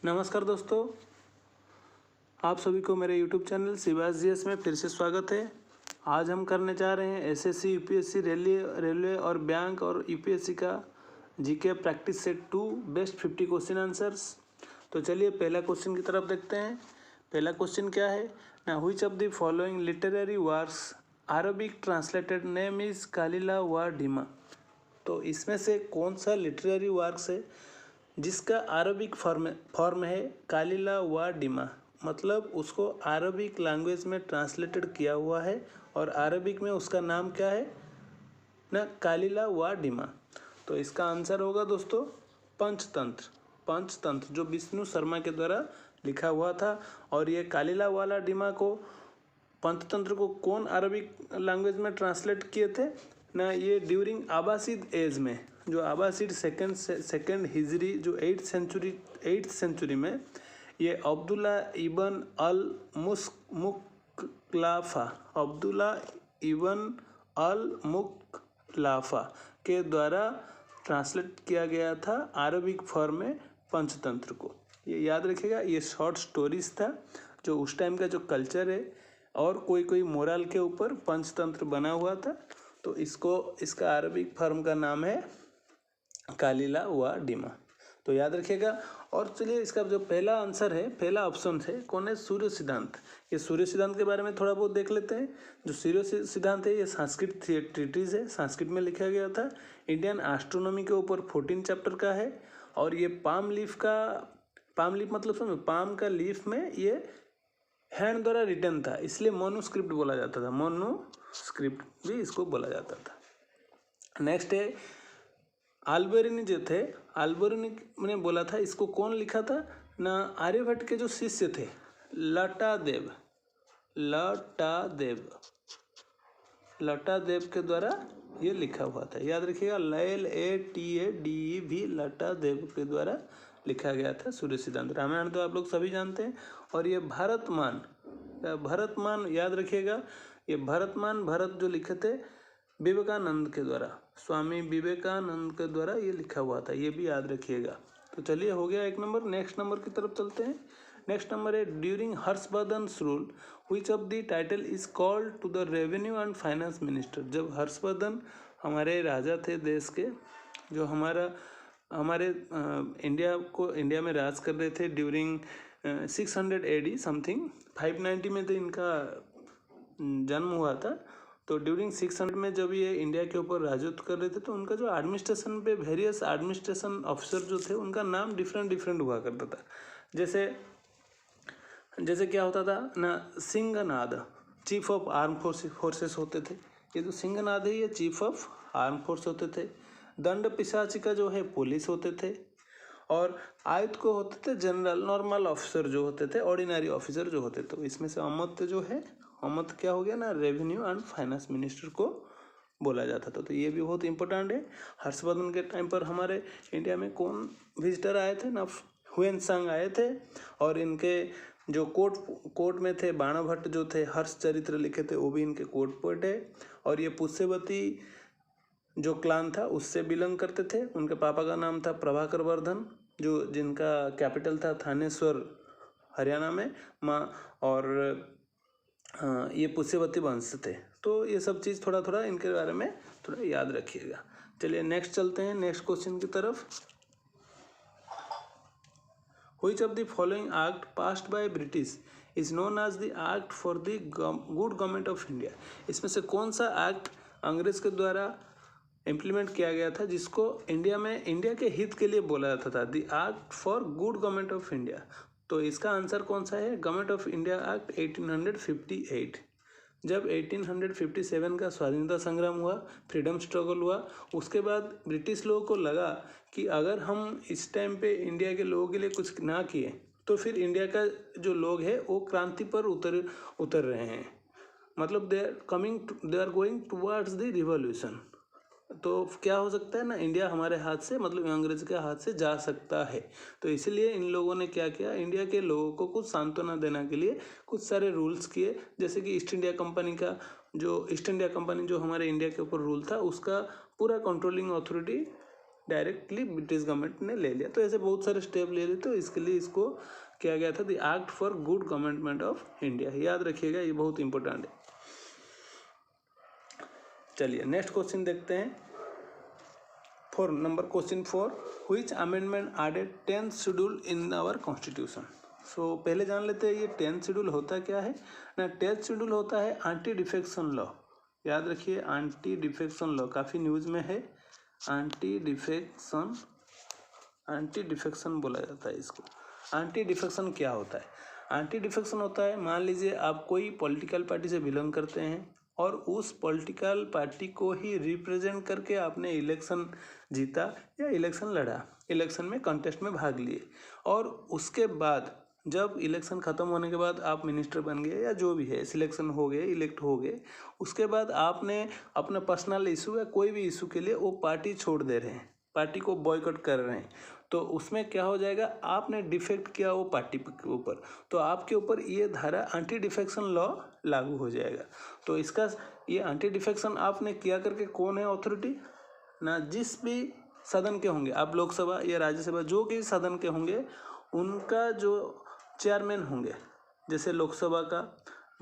नमस्कार दोस्तों, आप सभी को मेरे YouTube चैनल शिवास जीएस में फिर से स्वागत है। आज हम करने जा रहे हैं एसएससी, यूपीएससी, रेलवे और बैंक और यूपीएससी का GK practice set 2 best 50 question answers. तो चलिए पहला क्वेश्चन की तरफ देखते हैं। पहला क्वेश्चन क्या है ना, which of the following literary works Arabic translated name is Kalila wa Dimna. तो इसमें से कौन सा लिटरेरी वर्क्स है जिसका अरबिक फॉर्म है कालिला व डिमा, मतलब उसको अरबिक लैंग्वेज में ट्रांसलेटेड किया हुआ है और अरबिक में उसका नाम क्या है ना, कालिला व डिमा। तो इसका आंसर होगा दोस्तों पंचतंत्र जो विष्णु शर्मा के द्वारा लिखा हुआ था। और ये कालिला वाला डिमा को, पंचतंत्र को कौन अरबिक लैंग्वेज में ट्रांसलेट किए थे ना, ये ड्यूरिंग अब्बासिद एज में, जो अब्बासिड सेकेंड हिजरी जो 8th सेंचुरी में ये अब्दुल्ला इबन अल मुक्लाफा के द्वारा ट्रांसलेट किया गया था अरबिक फॉर्म में पंचतंत्र को। ये याद रखिएगा, ये शॉर्ट स्टोरीज था जो उस टाइम का जो कल्चर है और कोई मोरल के ऊपर पंचतंत्र बना हुआ था। तो इसका अरबिक फॉर्म का नाम है कालिला व डिमा, तो याद रखिएगा। और चलिए इसका जो पहला आंसर है, पहला ऑप्शन है कौन है, सूर्य सिद्धांत। ये सूर्य सिद्धांत के बारे में थोड़ा बहुत देख लेते हैं। जो सूर्य सिद्धांत है ये संस्कृत ट्रीटीज है, संस्कृत में लिखा गया था। इंडियन एस्ट्रोनॉमी के ऊपर 14 चैप्टर का है। और ये पाम लीफ मतलब समझो, पाम का लीफ में ये हैंड द्वारा रिटन था, इसलिए मोनोस्क्रिप्ट बोला जाता था, मोनोस्क्रिप्ट भी इसको बोला जाता था। नेक्स्ट है अल्बेरुनी जो थे, अल्बेरुनी ने बोला था, इसको कौन लिखा था ना, आर्यभट्ट के जो शिष्य थे लटादेव के द्वारा ये लिखा हुआ था। याद रखिएगा, LATADE भी लटादेव के द्वारा लिखा गया था सूर्य सिद्धांत। रामायण तो आप लोग सभी जानते हैं। और ये भरतमान याद रखिएगा, ये भरत जो लिखे थे विवेकानंद के द्वारा, स्वामी विवेकानंद के द्वारा ये लिखा हुआ था, ये भी याद रखिएगा। तो चलिए हो गया एक नंबर। नेक्स्ट नंबर की तरफ चलते हैं। नेक्स्ट नंबर है during Harshavardhan's rule which of the title is called to the revenue and finance minister. जब हर्षवर्धन हमारे राजा थे देश के, जो हमारे इंडिया में राज कर रहे थे ड्यूरिंग 600 AD समथिंग, 590 में तो इनका जन्म हुआ था। तो ड्यूरिंग 600 में जब ये इंडिया के ऊपर राजत्व कर रहे थे, तो उनका जो एडमिनिस्ट्रेशन पे वेरियस एडमिनिस्ट्रेशन ऑफिसर जो थे उनका नाम डिफरेंट हुआ करता था। जैसे क्या होता था ना, सिंहनाद चीफ ऑफ आर्म फोर्सेस होते थे। ये जो सिंहनाद है ये चीफ ऑफ आर्म फोर्स होते थे। दंड पिशाचिका जो है पुलिस होते थे। और आयुक्त को होते थे जनरल, नॉर्मल ऑफिसर जो होते थे, ऑर्डिनरी ऑफिसर जो होते थे। तो इसमें से अमत जो है, अमत क्या हो गया ना, रेवेन्यू एंड फाइनेंस मिनिस्टर को बोला जाता था। तो ये भी बहुत इंपॉर्टेंट है। हर्षवर्धन के टाइम पर हमारे इंडिया में कौन विजिटर आए थे ना, हुएनसांग आए थे। और इनके जो कोर्ट में थे बाणभट्ट जो थे, हर्ष चरित्र लिखे थे, वो भी इनके कोर्ट पोएट है। और ये पुष्यवती जो क्लान था उससे बिलोंग करते थे। उनके पापा का नाम था प्रभाकर वर्धन, जिनका कैपिटल था थानेश्वर हरियाणा में और ये पुष्यवती वंश थे। तो ये सब चीज़ थोड़ा इनके बारे में थोड़ा याद रखिएगा। चलिए नेक्स्ट चलते हैं, नेक्स्ट क्वेश्चन की तरफ। Which of the following act passed by British is known as the Act for the Good Government of India? इसमें से कौन सा एक्ट अंग्रेज के द्वारा इम्प्लीमेंट किया गया था जिसको इंडिया के हित के लिए बोला जाता था, the act for good government of India. तो इसका आंसर कौन सा है, गवर्नमेंट ऑफ इंडिया एक्ट 1858। जब 1857 का स्वाधीनता संग्राम हुआ, फ्रीडम स्ट्रगल हुआ, उसके बाद ब्रिटिश लोगों को लगा कि अगर हम इस टाइम पे इंडिया के लोगों के लिए कुछ ना किए तो फिर इंडिया का जो लोग है वो क्रांति पर उतर रहे हैं, मतलब they are going towards the revolution. तो क्या हो सकता है ना, इंडिया हमारे हाथ से, मतलब अंग्रेज के हाथ से जा सकता है। तो इसलिए इन लोगों ने क्या किया, इंडिया के लोगों को कुछ सांत्वना देने के लिए कुछ सारे रूल्स किए। जैसे कि ईस्ट इंडिया कंपनी जो हमारे इंडिया के ऊपर रूल था, उसका पूरा controlling authority directly British government ने ले लिया। तो ऐसे बहुत सारे स्टेप ले लिए, तो इसके लिए इसको किया गया था the act for good government of India. याद रखिएगा, ये बहुत इंपॉर्टेंट है। चलिए नेक्स्ट क्वेश्चन देखते हैं। Question 4, which amendment added 10th schedule in our constitution. So पहले जान लेते हैं ये 10th शेड्यूल होता क्या है ना। 10th शेड्यूल होता है एंटी डिफेक्शन लॉ। याद रखिए, एंटी डिफेक्शन लॉ काफ़ी न्यूज़ में है। एंटी डिफेक्शन बोला जाता है इसको। एंटी डिफेक्शन क्या होता है? एंटी डिफेक्शन होता है, मान लीजिए आप कोई पॉलिटिकल पार्टी से बिलोंग करते हैं और उस पॉलिटिकल पार्टी को ही रिप्रेजेंट करके आपने इलेक्शन जीता या इलेक्शन लड़ा, इलेक्शन में कंटेस्ट में भाग लिए, और उसके बाद जब इलेक्शन ख़त्म होने के बाद आप मिनिस्टर बन गए या जो भी है, सिलेक्शन हो गए, इलेक्ट हो गए, उसके बाद आपने अपना पर्सनल इशू या कोई भी इशू के लिए वो पार्टी छोड़ दे रहे हैं, पार्टी को बॉयकॉट कर रहे हैं, तो उसमें क्या हो जाएगा, आपने डिफेक्ट किया वो पार्टी के ऊपर, तो आपके ऊपर ये धारा एंटी डिफेक्शन लॉ लागू हो जाएगा। तो इसका ये एंटी डिफेक्शन आपने किया करके कौन है अथॉरिटी ना, जिस भी सदन के होंगे आप, लोकसभा या राज्यसभा, जो कि सदन के होंगे, उनका जो चेयरमैन होंगे, जैसे लोकसभा का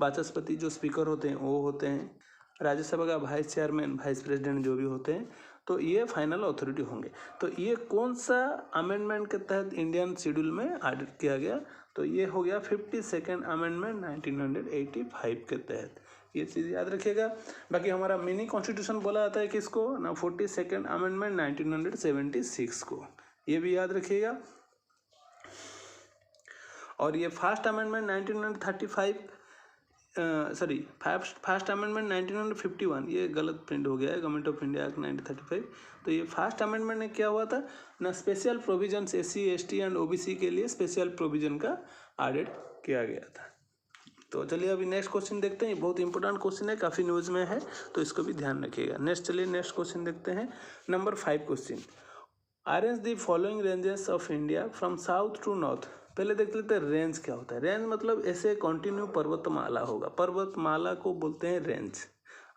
वाचस्पति जो स्पीकर होते हैं वो होते हैं, राज्यसभा का वाइस चेयरमैन, वाइस प्रेसिडेंट जो भी होते हैं, तो ये फाइनल अथॉरिटी होंगे। तो ये कौन सा अमेंडमेंट के तहत इंडियन शेड्यूल में एड किया गया, तो ये हो गया 52nd अमेंडमेंट 1985 के तहत। ये चीज़ याद रखिएगा। बाकी हमारा मिनी कॉन्स्टिट्यूशन बोला जाता है किसको ना, 42nd अमेंडमेंट 1976 को, ये भी याद रखिएगा। और ये फर्स्ट अमेंडमेंट 1935 फर्स्ट अमेंडमेंट 1951, ये गलत प्रिंट हो गया है, गवर्नमेंट ऑफ इंडिया एक्ट 1935। तो ये फर्स्ट अमेंडमेंट में क्या हुआ था ना, special provision SC ST and OBC के लिए स्पेशल प्रोविजन का एडेड किया गया था। तो चलिए अभी नेक्स्ट क्वेश्चन देखते हैं। ये बहुत इंपॉर्टेंट क्वेश्चन है, काफ़ी न्यूज़ में है, तो इसको भी ध्यान रखिएगा। चलिए नेक्स्ट क्वेश्चन देखते हैं। Number 5 question, arrange the following ranges of India from south to north. पहले देख लेते हैं रेंज क्या होता है। रेंज मतलब ऐसे कंटिन्यू पर्वतमाला होगा, पर्वतमाला को बोलते हैं रेंज।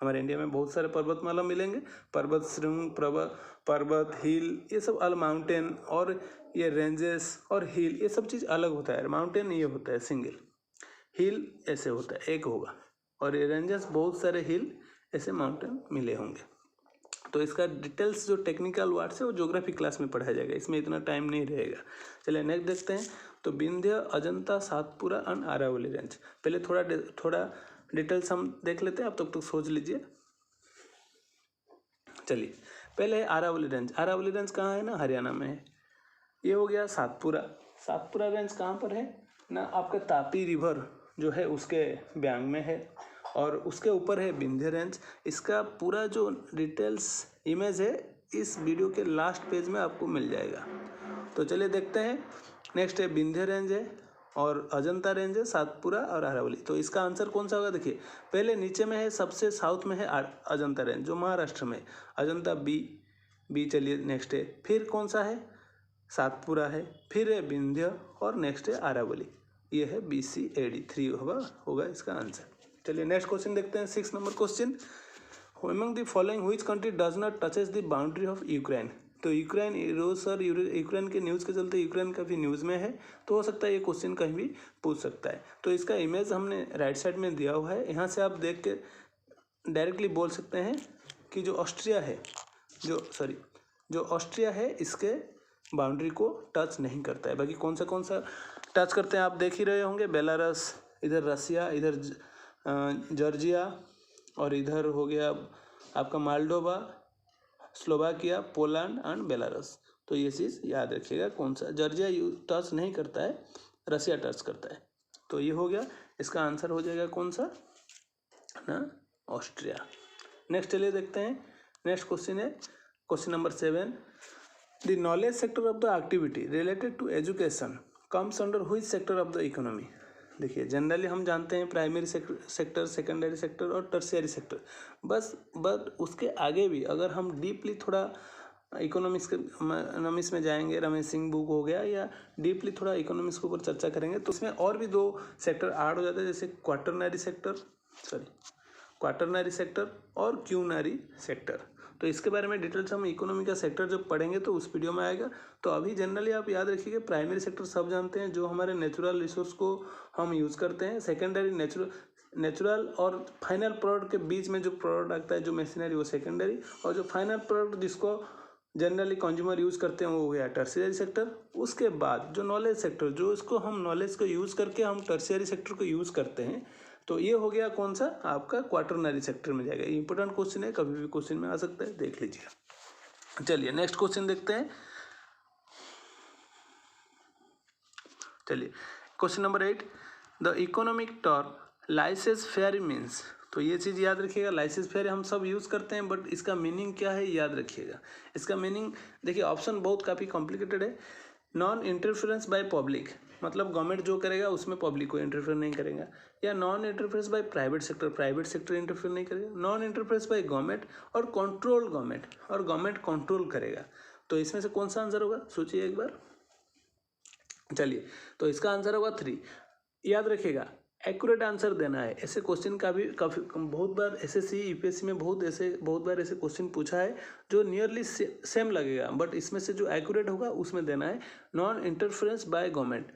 हमारे इंडिया में बहुत सारे पर्वतमाला मिलेंगे, पर्वत श्रृंग, पर्वत, हिल, ये सब अलग, माउंटेन, और ये रेंजेस और हिल, ये सब चीज़ अलग होता है। माउंटेन ये होता है सिंगल, हिल ऐसे होता है एक होगा, और ये रेंजेस बहुत सारे हिल ऐसे माउंटेन मिले होंगे। तो इसका डिटेल्स जो टेक्निकल वर्ड्स है वो ज्योग्राफी क्लास में पढ़ाया जाएगा, इसमें इतना टाइम नहीं रहेगा। चलिए नेक्स्ट देखते हैं। तो विंध्य, अजंता, सातपुरा एंड अरावली रेंज। पहले थोड़ा डिटेल्स हम देख लेते हैं, आप तब तक सोच लीजिए। चलिए पहले है अरावली रेंज। अरावली रेंज कहाँ है ना, हरियाणा में है। ये हो गया सातपुरा रेंज कहाँ पर है ना, आपका तापी रिवर जो है उसके ब्यांग में है, और उसके ऊपर है विंध्य रेंज। इसका पूरा जो डिटेल्स इमेज है इस वीडियो के लास्ट पेज में आपको मिल जाएगा। तो चलिए देखते हैं। नेक्स्ट है विंध्य रेंज है, और अजंता रेंज है, सातपुरा और अरावली। तो इसका आंसर कौन सा होगा, देखिए पहले नीचे में है, सबसे साउथ में है अजंता रेंज जो महाराष्ट्र में, अजंता बी। चलिए नेक्स्ट है, फिर कौन सा है, सातपुरा है, फिर है विंध्य, और नेक्स्ट है अरावली। ये है BCAD 3 होगा इसका आंसर। चलिए नेक्स्ट क्वेश्चन देखते हैं। 6 number question, among the following which country does not touches the boundary of Ukraine. तो यूक्रेन, रोज सर यूक्रेन के न्यूज़ के चलते यूक्रेन काफ़ी न्यूज़ में है, तो हो सकता है ये क्वेश्चन कहीं भी पूछ सकता है। तो इसका इमेज हमने राइट साइड में दिया हुआ है, यहाँ से आप देख के डायरेक्टली बोल सकते हैं कि जो ऑस्ट्रिया है इसके बाउंड्री को टच नहीं करता है। बाकी कौन सा टच करते हैं आप देख ही रहे होंगे, बेलारस, इधर रसिया, इधर जॉर्जिया, और इधर हो गया आपका Moldova, Slovakia, Poland and Belarus. तो ये चीज़ याद रखिएगा, कौन सा, जॉर्जिया टच नहीं करता है, रसिया टच करता है। तो ये हो गया, इसका आंसर हो जाएगा कौन सा ना, ऑस्ट्रिया। नेक्स्ट चलिए देखते हैं। नेक्स्ट क्वेश्चन है question number 7, the knowledge sector of the activity related to education comes under which sector of the economy. देखिए जनरली हम जानते हैं प्राइमरी सेक्टर, सेकेंडरी सेक्टर और टर्शियरी सेक्टर, बट उसके आगे भी अगर हम डीपली थोड़ा इकोनॉमिक्स में जाएंगे, रमेश सिंह बुक हो गया, या डीपली थोड़ा इकोनॉमिक्स के ऊपर चर्चा करेंगे, तो इसमें और भी 2 सेक्टर ऐड हो जाते हैं, जैसे क्वाटरनरी सेक्टर और क्यूनरी सेक्टर। तो इसके बारे में डिटेल्स हम इकोनॉमी का सेक्टर जब पढ़ेंगे तो उस वीडियो में आएगा। तो अभी जनरली आप याद रखिएगा, प्राइमरी सेक्टर सब जानते हैं जो हमारे नेचुरल रिसोर्स को हम यूज़ करते हैं। सेकेंडरी नेचुरल और फाइनल प्रोडक्ट के बीच में जो प्रोडक्ट आता है, जो मशीनरी, वो सेकेंडरी, और जो फाइनल प्रोडक्ट जिसको जनरली कंज्यूमर यूज़ करते हैं वो हो गया टर्शियरी सेक्टर। उसके बाद जो नॉलेज सेक्टर, जो इसको हम नॉलेज को यूज़ करके हम टर्शियरी सेक्टर को यूज़ करते हैं, तो ये हो गया कौन सा, आपका क्वाटरनरी सेक्टर में जाएगा। इंपॉर्टेंट क्वेश्चन है, कभी भी क्वेश्चन में आ सकता है, देख लीजिएगा। चलिए नेक्स्ट क्वेश्चन देखते हैं। चलिए question number 8, the economic term laissez faire means. तो ये चीज़ याद रखिएगा, लाइसेंस फेयर हम सब यूज़ करते हैं, बट इसका मीनिंग क्या है याद रखिएगा। इसका मीनिंग देखिए, ऑप्शन बहुत काफ़ी कॉम्प्लिकेटेड है। नॉन इंटरफेरेंस बाय पब्लिक, मतलब गवर्नमेंट जो करेगा उसमें पब्लिक को इंटरफेयर नहीं करेगा। या non interference by private sector, private sector interfere नहीं करेगा। नॉन इंटरफेरेंस बाय गवर्नमेंट और कंट्रोल गवर्नमेंट, और गवर्नमेंट कंट्रोल करेगा। तो इसमें से कौन सा आंसर होगा, सोचिए एक बार। चलिए, तो इसका आंसर होगा 3। याद रखिएगा, एक्यूरेट आंसर देना है। ऐसे क्वेश्चन का भी काफ़ी बहुत बार एसएससी यूपीएससी में बहुत बार ऐसे क्वेश्चन पूछा है जो नियरली सेम लगेगा, बट इसमें से जो एक्यूरेट होगा उसमें देना है नॉन इंटरफेरेंस बाय गवर्नमेंट।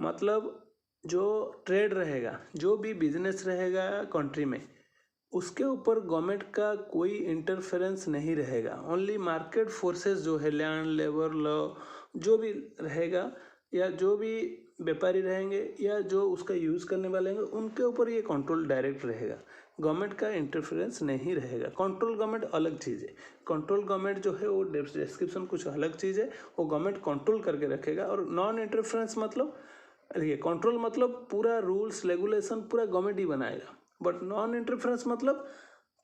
मतलब जो ट्रेड रहेगा, जो भी बिजनेस रहेगा कंट्री में, उसके ऊपर गवर्नमेंट का कोई इंटरफेरेंस नहीं रहेगा। ओनली मार्केट फोर्सेस जो है, लैंड, लेबर, लॉ, जो भी रहेगा, या जो भी व्यापारी रहेंगे या जो उसका यूज़ करने वाले होंगे, उनके ऊपर ये कंट्रोल डायरेक्ट रहेगा। गवर्नमेंट का इंटरफेरेंस नहीं रहेगा। कंट्रोल गवर्नमेंट अलग चीज़ है। कंट्रोल गवर्नमेंट जो है वो डिस्क्रिप्शन कुछ अलग चीज़ है, वो गवर्नमेंट कंट्रोल करके रखेगा। और नॉन इंटरफेरेंस मतलब, देखिए, कंट्रोल मतलब पूरा रूल्स रेगुलेशन पूरा गवर्नमेंट ही बनाएगा, बट नॉन इंटरफेरेंस मतलब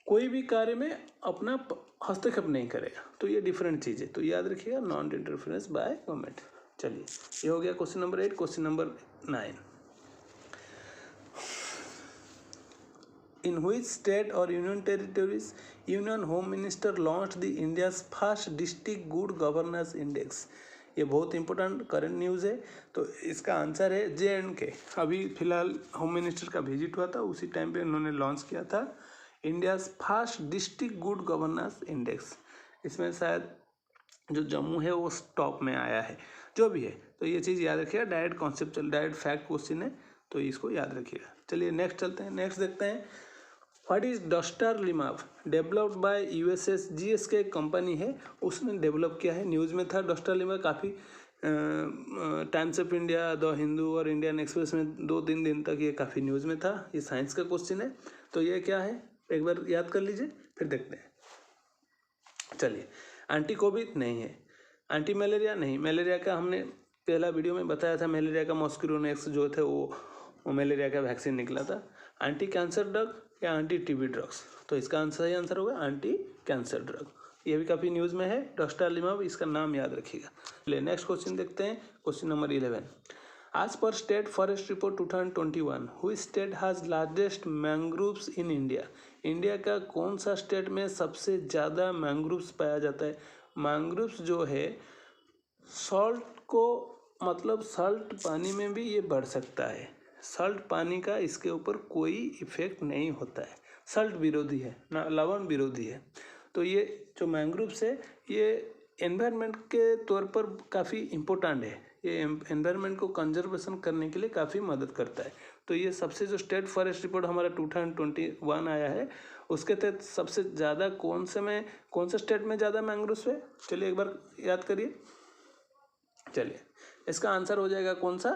कोई भी कार्य में अपना हस्तक्षेप नहीं करेगा। तो ये डिफरेंट चीज़ है, तो याद रखिएगा नॉन इंटरफेरेंस बाय गवर्नमेंट। चलिए, ये हो गया question number 8। Question number 9, in which state और union territories union home minister launch the India's first district good governance index. ये बहुत इंपॉर्टेंट करंट न्यूज़ है। तो इसका आंसर है JNK। अभी फिलहाल होम मिनिस्टर का विजिट हुआ था, उसी टाइम पे उन्होंने लॉन्च किया था India's first district good governance index. इसमें शायद जो जम्मू है वो टॉप में आया है, जो भी है। तो ये चीज़ याद रखिएगा, direct conceptual direct fact question है, तो इसको याद रखिएगा। चलिए नेक्स्ट चलते हैं। नेक्स्ट देखते हैं, what is dostarlimab, developed by USS GSK company है, उसने डेवलप किया है। न्यूज़ में था डस्टारलिमाब काफ़ी, times of India, the Hindu और इंडियन एक्सप्रेस में 2-3 दिन तक ये काफ़ी न्यूज़ में था। ये साइंस का क्वेश्चन है, तो ये क्या है एक बार याद कर लीजिए, फिर देखते हैं। चलिए, एंटी कोविड नहीं है, एंटी मलेरिया नहीं, मलेरिया का हमने पहला वीडियो में बताया था, मलेरिया का मॉस्किटोनेक्स जो थे वो मलेरिया का वैक्सीन निकला था। एंटी कैंसर ड्रग या एंटी TB ड्रग्स, तो इसका सही आंसर होगा एंटी कैंसर ड्रग। ये भी काफ़ी न्यूज़ में है, डस्टारलिमाब, इसका नाम याद रखिएगा। चलिए नेक्स्ट क्वेश्चन देखते हैं, क्वेश्चन नंबर 11, आज पर state forest report 2021 which state has largest mangroves in India. India का कौन सा स्टेट में सबसे ज़्यादा मैंग्रोव्स पाया जाता है। मैंग्रोव्स जो है सॉल्ट को, मतलब सॉल्ट पानी में भी ये बढ़ सकता है। सॉल्ट पानी का इसके ऊपर कोई इफेक्ट नहीं होता है, सॉल्ट विरोधी है ना, लवण विरोधी है। तो ये जो मैंग्रोव्स है ये एनवायरनमेंट के तौर पर काफ़ी इम्पोर्टेंट है, ये एनवायरनमेंट को कंजर्वेशन करने के लिए काफ़ी मदद करता है। तो ये सबसे जो स्टेट फॉरेस्ट रिपोर्ट हमारा 2021 आया है, उसके तहत सबसे ज़्यादा कौन से स्टेट में ज़्यादा मैंग्रोव्स है, चलिए एक बार याद करिए। चलिए, इसका आंसर हो जाएगा कौन सा,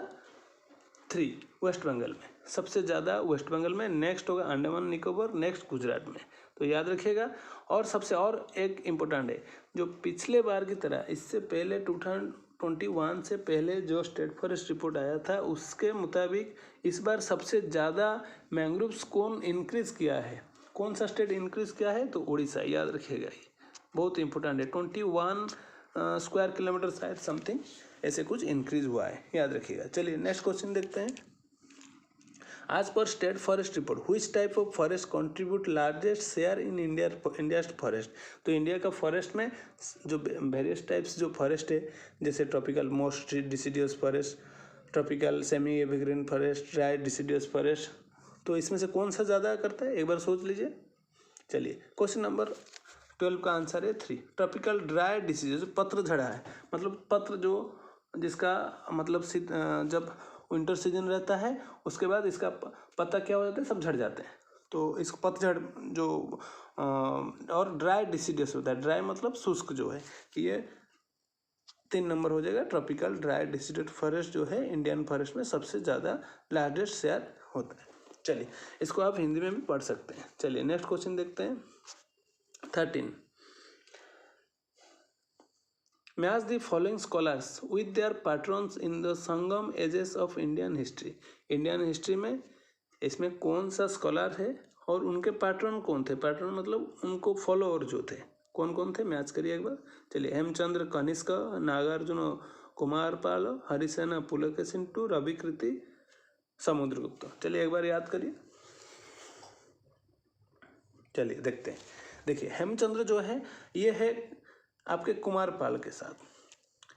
3, वेस्ट बंगाल में सबसे ज़्यादा, वेस्ट बंगाल में। नेक्स्ट होगा अंडमान निकोबार, नेक्स्ट गुजरात में, तो याद रखिएगा। और सबसे और एक इम्पोर्टेंट है, जो पिछले बार की तरह इससे पहले 2021 से पहले जो स्टेट फॉरेस्ट रिपोर्ट आया था, उसके मुताबिक इस बार सबसे ज़्यादा मैंग्रोव्स कौन इंक्रीज़ किया है, कौन सा स्टेट इंक्रीज़ किया है, तो उड़ीसा, याद रखिएगा, ये बहुत इंपॉर्टेंट है। 21 स्क्वायर किलोमीटर शायद समथिंग ऐसे कुछ इंक्रीज हुआ है, याद रखिएगा। चलिए नेक्स्ट क्वेश्चन देखते हैं, आज पर state forest report which type of forest contribute largest share in India forest. तो इंडिया का फॉरेस्ट में जो वेरियस टाइप्स जो फॉरेस्ट है, जैसे tropical most deciduous forest, tropical semi evergreen forest, dry deciduous forest, तो इसमें से कौन सा ज़्यादा करता है एक बार सोच लीजिए। चलिए क्वेश्चन नंबर 12 का आंसर है 3। ट्रॉपिकल ड्राई डिसीज, जो पत्रझड़ा है, मतलब पत्र जो जिसका मतलब जब विंटर सीजन रहता है उसके बाद इसका पत्ता क्या हो जाता है, सब झड़ जाते हैं, तो इसको पतझड़ जो और ड्राई डिसीडियस होता है। ड्राई मतलब शुष्क जो है, ये 3 नंबर हो जाएगा। ट्रॉपिकल ड्राई डिसीडेड फॉरेस्ट जो है इंडियन फॉरेस्ट में सबसे ज़्यादा लार्जेस्ट शेयर होता है। चलिए, इसको आप हिंदी में भी पढ़ सकते हैं। चलिए नेक्स्ट क्वेश्चन देखते हैं। 13, match the following scholars with their patrons in the Sangam ages of Indian history. Indian history में इसमें कौन सा स्कॉलर है और उनके पैट्रन कौन थे। पैट्रन मतलब उनको फॉलोअर जो थे, कौन कौन थे, मैच करिए एक बार। चलिए, हेमचंद्र कनिष्क, नागार्जुन कुमारपाल, हरिसेन पुलकेशिन, रविकृति समुद्रगुप्त। चलिए एक बार याद करिए। चलिए देखते हैं। देखिए, हेमचंद्र जो है ये है आपके कुमारपाल के साथ,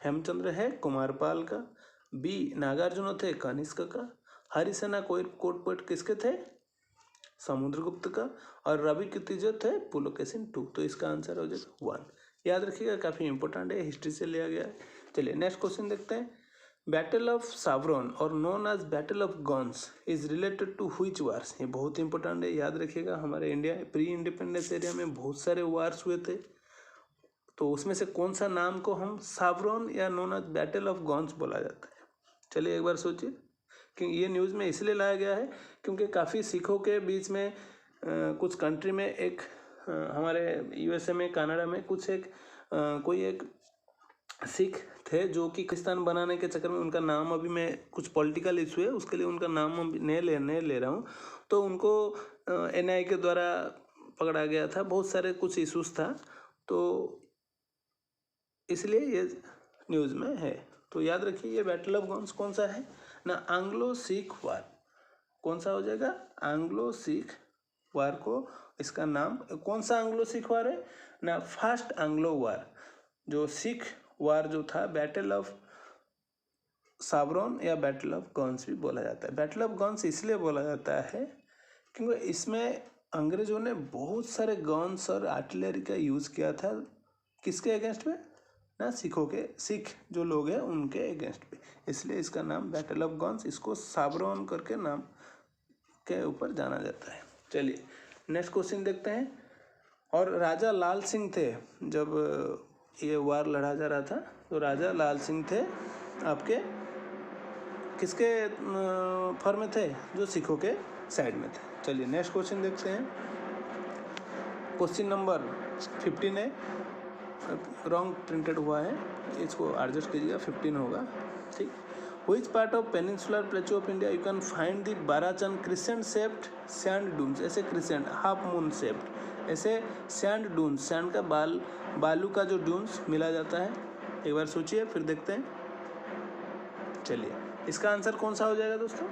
हेमचंद्र है कुमारपाल का। बी नागार्जुन थे कनिष्क का। हरिसेना कोटपट किसके थे, समुद्रगुप्त का। और रविकृति जो थे पुलकेशिन 2। तो इसका आंसर हो जाएगा 1। याद रखिएगा, काफ़ी इंपॉर्टेंट है, हिस्ट्री से लिया गया है। चलिए नेक्स्ट क्वेश्चन देखते हैं। बैटल ऑफ सावरन और known as battle of guns is related to which wars. ये बहुत इंपॉर्टेंट है, याद रखिएगा। हमारे इंडिया प्री इंडिपेंडेंस एरिया में बहुत सारे वार्स हुए थे, तो उसमें से कौन सा नाम को हम सावरन या known as battle of guns बोला जाता है। चलिए एक बार सोचिए, कि ये न्यूज़ में इसलिए लाया गया है क्योंकि काफ़ी सिखों के बीच में कुछ कंट्री में एक हमारे यूएसए में, कनाडा में कुछ एक कोई एक सिख थे जो कि पाकिस्तान बनाने के चक्कर में उनका नाम, अभी मैं कुछ पॉलिटिकल इशू है उसके लिए उनका नाम नहीं ले रहा हूँ, तो उनको एनआई के द्वारा पकड़ा गया था। बहुत सारे कुछ इशूज़ था, तो इसलिए ये न्यूज़ में है। तो याद रखिए, ये बैटल ऑफ गन्स कौन सा है ना, एंग्लो सिख वार। कौन सा हो जाएगा, एंग्लो सिख वार को इसका नाम। कौन सा एंग्लो सिख वार है ना, फर्स्ट एंग्लो वार। जो सिख वार जो था, बैटल ऑफ सावरन या बैटल ऑफ गन्स भी बोला जाता है। बैटल ऑफ गन्स इसलिए बोला जाता है क्योंकि इसमें अंग्रेजों ने बहुत सारे गन्स और आर्टिलरी का यूज़ किया था। किसके अगेंस्ट में ना, सिखों के, सिख जो लोग हैं उनके अगेंस्ट पे, इसलिए इसका नाम बैटल ऑफ गन्स, इसको सावरन करके नाम के ऊपर जाना जाता है। चलिए नेक्स्ट क्वेश्चन देखते हैं। और राजा लाल सिंह थे, जब ये वार लड़ा जा रहा था, तो राजा लाल सिंह थे आपके किसके फॉर्म में थे, जो सिखों के साइड में थे। चलिए नेक्स्ट क्वेश्चन देखते हैं। क्वेश्चन नंबर 15 है, रॉन्ग प्रिंटेड हुआ है, इसको एडजस्ट कीजिएगा, 15 होगा, ठीक। Which part of peninsular plateau of India you can find the Barachan crescent shaped sand dunes। ऐसे crescent, half moon shaped, ऐसे sand dunes, sand का बालू का जो dunes मिला जाता है। एक बार सोचिए, फिर देखते हैं। चलिए, इसका आंसर कौन सा हो जाएगा दोस्तों,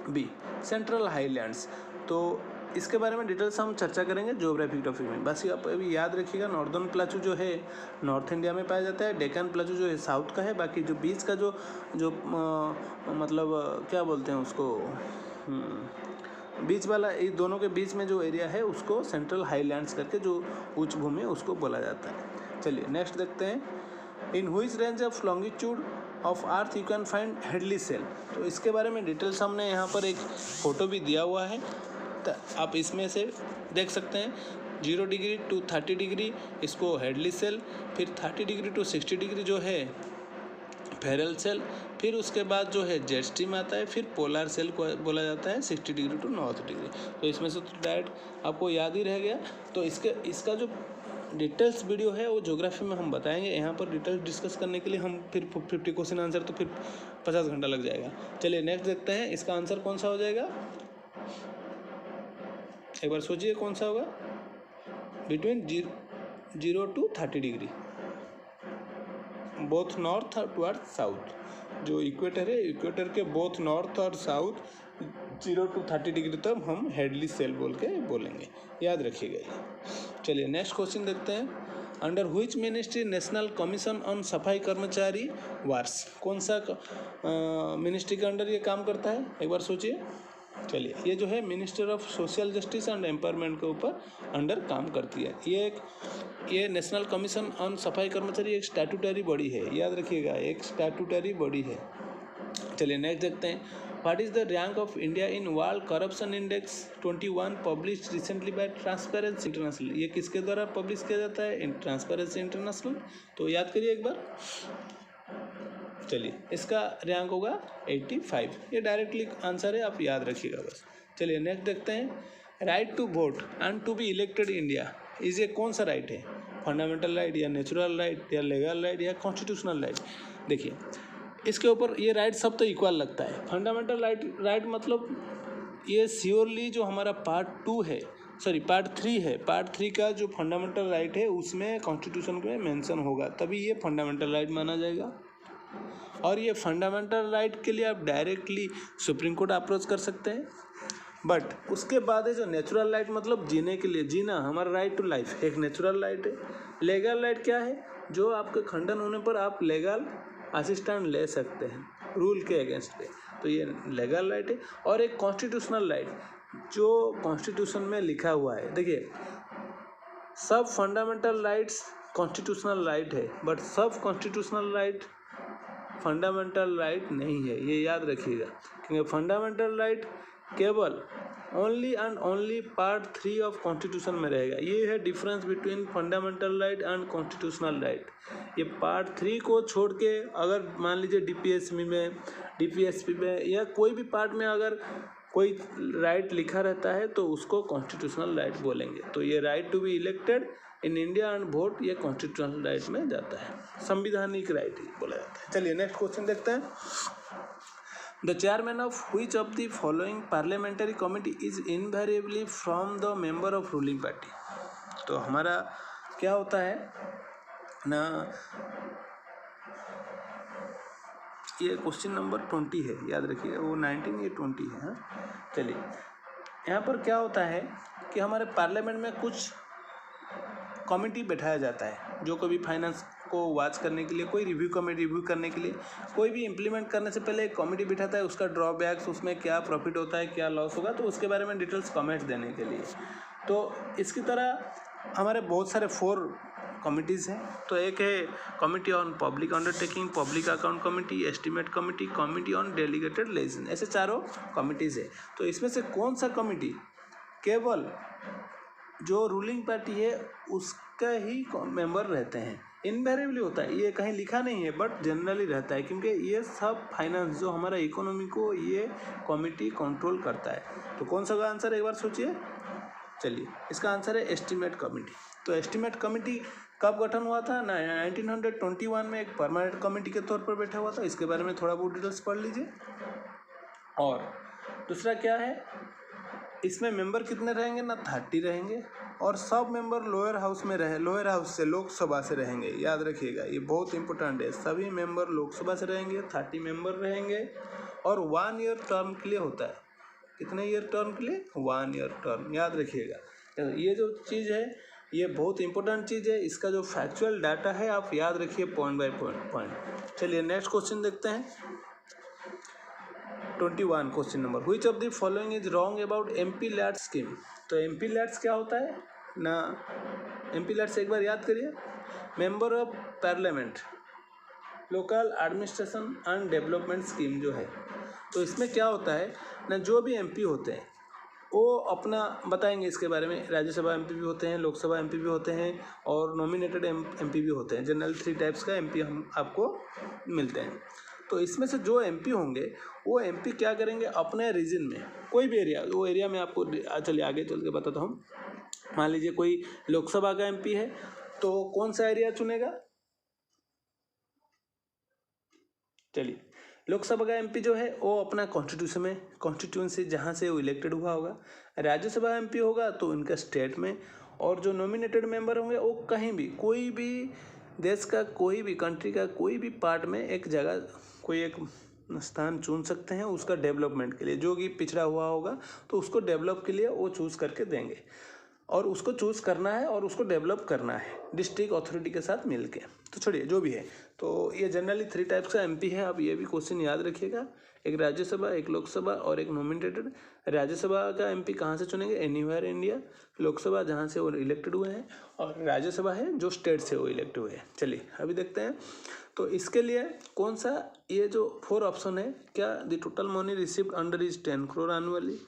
बी सेंट्रल हाईलैंड्स। तो इसके बारे में डिटेल्स हम चर्चा करेंगे ज्योग्राफिक टॉपिक में। बस आप अभी याद रखिएगा, नॉर्दर्न प्लाटू जो है नॉर्थ इंडिया में पाया जाता है, डेक्कन प्लाटू जो है साउथ का है। बाकी जो बीच का जो मतलब क्या बोलते हैं उसको, बीच वाला, ये दोनों के बीच में जो एरिया है उसको सेंट्रल हाईलैंड्स करके, जो उच्च भूमि उसको बोला जाता है। चलिए नेक्स्ट देखते हैं। In which range of longitude of earth you can find Hadley cell. तो इसके बारे में डिटेल्स हमने यहाँ पर एक फ़ोटो भी दिया हुआ है, तो आप इसमें से देख सकते हैं। 0 डिग्री टू 30 डिग्री इसको हेडली सेल, फिर 30 डिग्री टू 60 डिग्री जो है फेरल सेल, फिर उसके बाद जो है जेट स्ट्रीम आता है, फिर पोलर सेल को बोला जाता है 60 डिग्री टू नॉर्थ डिग्री। तो इसमें से तो डायरेक्ट आपको याद ही रह गया। तो इसका जो डिटेल्स वीडियो है वो ज्योग्राफी में हम बताएंगे। यहाँ पर डिटेल्स डिस्कस करने के लिए हम फिर 50 क्वेश्चन आंसर, तो फिर 50 घंटा लग जाएगा। चलिए नेक्स्ट देखते हैं, इसका आंसर कौन सा हो जाएगा, एक बार सोचिए कौन सा होगा, between 0 to 30 degree, both north toward south. जो इक्वेटर है, इक्वेटर के बोथ नॉर्थ और साउथ 0 टू 30 डिग्री तक हम हेडली सेल बोल के बोलेंगे, याद रखिएगा ये। चलिए नेक्स्ट क्वेश्चन देखते हैं। Under which ministry national commission on सफाई कर्मचारी वार्स। कौन सा मिनिस्ट्री के अंडर ये काम करता है, एक बार सोचिए। चलिए, ये जो है minister of social justice and empowerment के ऊपर अंडर काम करती है। ये नेशनल कमीशन ऑन सफाई कर्मचारी एक स्टैट्यूटरी बॉडी है, याद रखिएगा, एक स्टैट्यूटरी बॉडी है। चलिए नेक्स्ट देखते हैं, what is the rank of India in world corruption index 21 publish recently by Transparency International. ये किसके द्वारा पब्लिश किया जाता है? Transparency International. तो याद करिए एक बार। चलिए, इसका रैंक होगा 85। ये डायरेक्टली आंसर है, आप याद रखिएगा बस। चलिए नेक्स्ट देखते हैं, right to vote and to be elected India is ये कौन सा राइट है? फंडामेंटल राइट या नेचुरल राइट या लीगल राइट या कॉन्स्टिट्यूशनल राइट? देखिए, इसके ऊपर ये राइट सब तो इक्वल लगता है। फंडामेंटल राइट मतलब ये श्योरली जो हमारा पार्ट 3 है, पार्ट 3 का जो फंडामेंटल राइट है उसमें कॉन्स्टिट्यूशन में मेंशन होगा, तभी ये फंडामेंटल राइट माना जाएगा। और ये फंडामेंटल राइट के लिए आप डायरेक्टली सुप्रीम कोर्ट अप्रोच कर सकते हैं। बट उसके बाद है जो नेचुरल राइट, मतलब जीने के लिए, जीना, हमारा राइट टू लाइफ एक नेचुरल राइट है। लीगल राइट क्या है? जो आपके खंडन होने पर आप लीगल असिस्टेंट ले सकते हैं रूल के अगेंस्ट पे, तो ये लीगल राइट है। और एक कॉन्स्टिट्यूशनल राइट जो कॉन्स्टिट्यूशन में लिखा हुआ है। देखिए, सब फंडामेंटल राइट्स कॉन्स्टिट्यूशनल राइट है, बट सब कॉन्स्टिट्यूशनल राइट फंडामेंटल राइट नहीं है, ये याद रखिएगा। क्योंकि फंडामेंटल राइट केवल only and only part 3 of constitution में रहेगा। ये है difference between fundamental right and constitutional right. ये पार्ट 3 को छोड़ के अगर मान लीजिए डीपीएसपी में या कोई भी पार्ट में अगर कोई राइट लिखा रहता है तो उसको कॉन्स्टिट्यूशनल राइट बोलेंगे। तो ये right to be elected in India and vote, ये कॉन्स्टिट्यूशनल राइट में जाता है, संविधानिक राइट ही बोला जाता है। चलिए नेक्स्ट क्वेश्चन देखते हैं, the chairman of which of the following parliamentary committee is invariably from the member of ruling party. तो हमारा क्या होता है ना, ये क्वेश्चन नंबर 20 है, याद रखिए, वो 19 ये 20 है। हाँ, चलिए, यहाँ पर क्या होता है कि हमारे पार्लियामेंट में कुछ कमेटी बैठाया जाता है, जो कभी फाइनेंस को वॉच करने के लिए, कोई रिव्यू करने के लिए, कोई भी इम्प्लीमेंट करने से पहले एक कमेटी बिठाता है, उसका ड्रॉबैक्स, उसमें क्या प्रॉफिट होता है, क्या लॉस होगा, तो उसके बारे में डिटेल्स कमेंट देने के लिए। तो इसकी तरह हमारे बहुत सारे 4 कमिटीज़ हैं। तो एक है committee on public undertaking, public account committee, estimate committee, committee on delegated legislation, ऐसे 4 कमिटीज़ है। तो इसमें से कौन सा कमिटी केवल जो रूलिंग पार्टी है उसका ही मेंबर रहते हैं? इनवेरिएबली होता है, ये कहीं लिखा नहीं है बट जनरली रहता है, क्योंकि ये सब फाइनेंस जो हमारा इकोनॉमी को ये कमिटी कंट्रोल करता है। तो कौन सा का आंसर एक बार सोचिए। चलिए, इसका आंसर है एस्टिमेट कमिटी। तो एस्टिमेट कमिटी कब गठन हुआ था? 1921 में एक परमानेंट कमेटी के तौर पर बैठा हुआ था। इसके बारे में थोड़ा बहुत डिटेल्स पढ़ लीजिए। और दूसरा क्या है, इसमें मेंबर कितने रहेंगे ना, 30 रहेंगे। और सब मेंबर लोअर हाउस में रहे, लोअर हाउस से, लोकसभा से रहेंगे, याद रखिएगा, ये बहुत इंपॉर्टेंट है। सभी मेंबर लोकसभा से रहेंगे, 30 मेंबर रहेंगे। और 1 ईयर टर्म के लिए होता है। कितने ईयर टर्म के लिए? 1 ईयर टर्म, याद रखिएगा। ये जो चीज़ है ये बहुत इंपॉर्टेंट चीज़ है। इसका जो फैक्चुअल डाटा है आप याद रखिए पॉइंट बाय पॉइंट। चलिए नेक्स्ट क्वेश्चन देखते हैं, 21 question number, which of the following is wrong about MP LAD scheme. तो एमपी लैट्स क्या होता है ना, एमपी लैट्स एक बार याद करिए, member of parliament local administration and development scheme जो है। तो इसमें क्या होता है ना, जो भी एमपी होते हैं वो अपना बताएंगे इसके बारे में। राज्यसभा एमपी भी होते हैं, लोकसभा एमपी भी होते हैं और नॉमिनेटेड एमपी भी होते हैं। जनरल 3 टाइप्स का एमपी हम आपको मिलते हैं। तो इसमें से जो एमपी होंगे वो एमपी क्या करेंगे, अपने रीजन में कोई भी एरिया, वो एरिया में आपको चलिए आगे चल के बताता हूँ। मान लीजिए कोई लोकसभा का एमपी है तो कौन सा एरिया चुनेगा। चलिए, लोकसभा का एमपी जो है वो अपना कॉन्स्टिट्यूंसी जहाँ से वो इलेक्टेड हुआ होगा। राज्यसभा एमपी होगा तो उनका स्टेट में। और जो नॉमिनेटेड मेंबर होंगे वो कहीं भी, कोई भी देश का, कोई भी कंट्री का कोई भी पार्ट में एक जगह, कोई एक स्थान चुन सकते हैं उसका डेवलपमेंट के लिए। जो कि पिछड़ा हुआ होगा तो उसको डेवलप के लिए वो चूज़ करके देंगे। और उसको चूज़ करना है और उसको डेवलप करना है डिस्ट्रिक्ट अथॉरिटी के साथ मिलके। तो छोड़िए जो भी है, तो ये जनरली 3 टाइप्स का एमपी है। आप ये भी क्वेश्चन याद रखिएगा, एक राज्यसभा, एक लोकसभा और एक नॉमिनेटेड। राज्यसभा का एमपी कहाँ से चुनेंगे, एनीवेयर इंडिया। लोकसभा जहाँ से वो इलेक्टेड हुए हैं, और राज्यसभा है जो स्टेट से वो इलेक्ट हुए हैं। चलिए अभी देखते हैं। तो इसके लिए कौन सा, ये जो 4 ऑप्शन है, क्या the total money received under is 10 crore annually,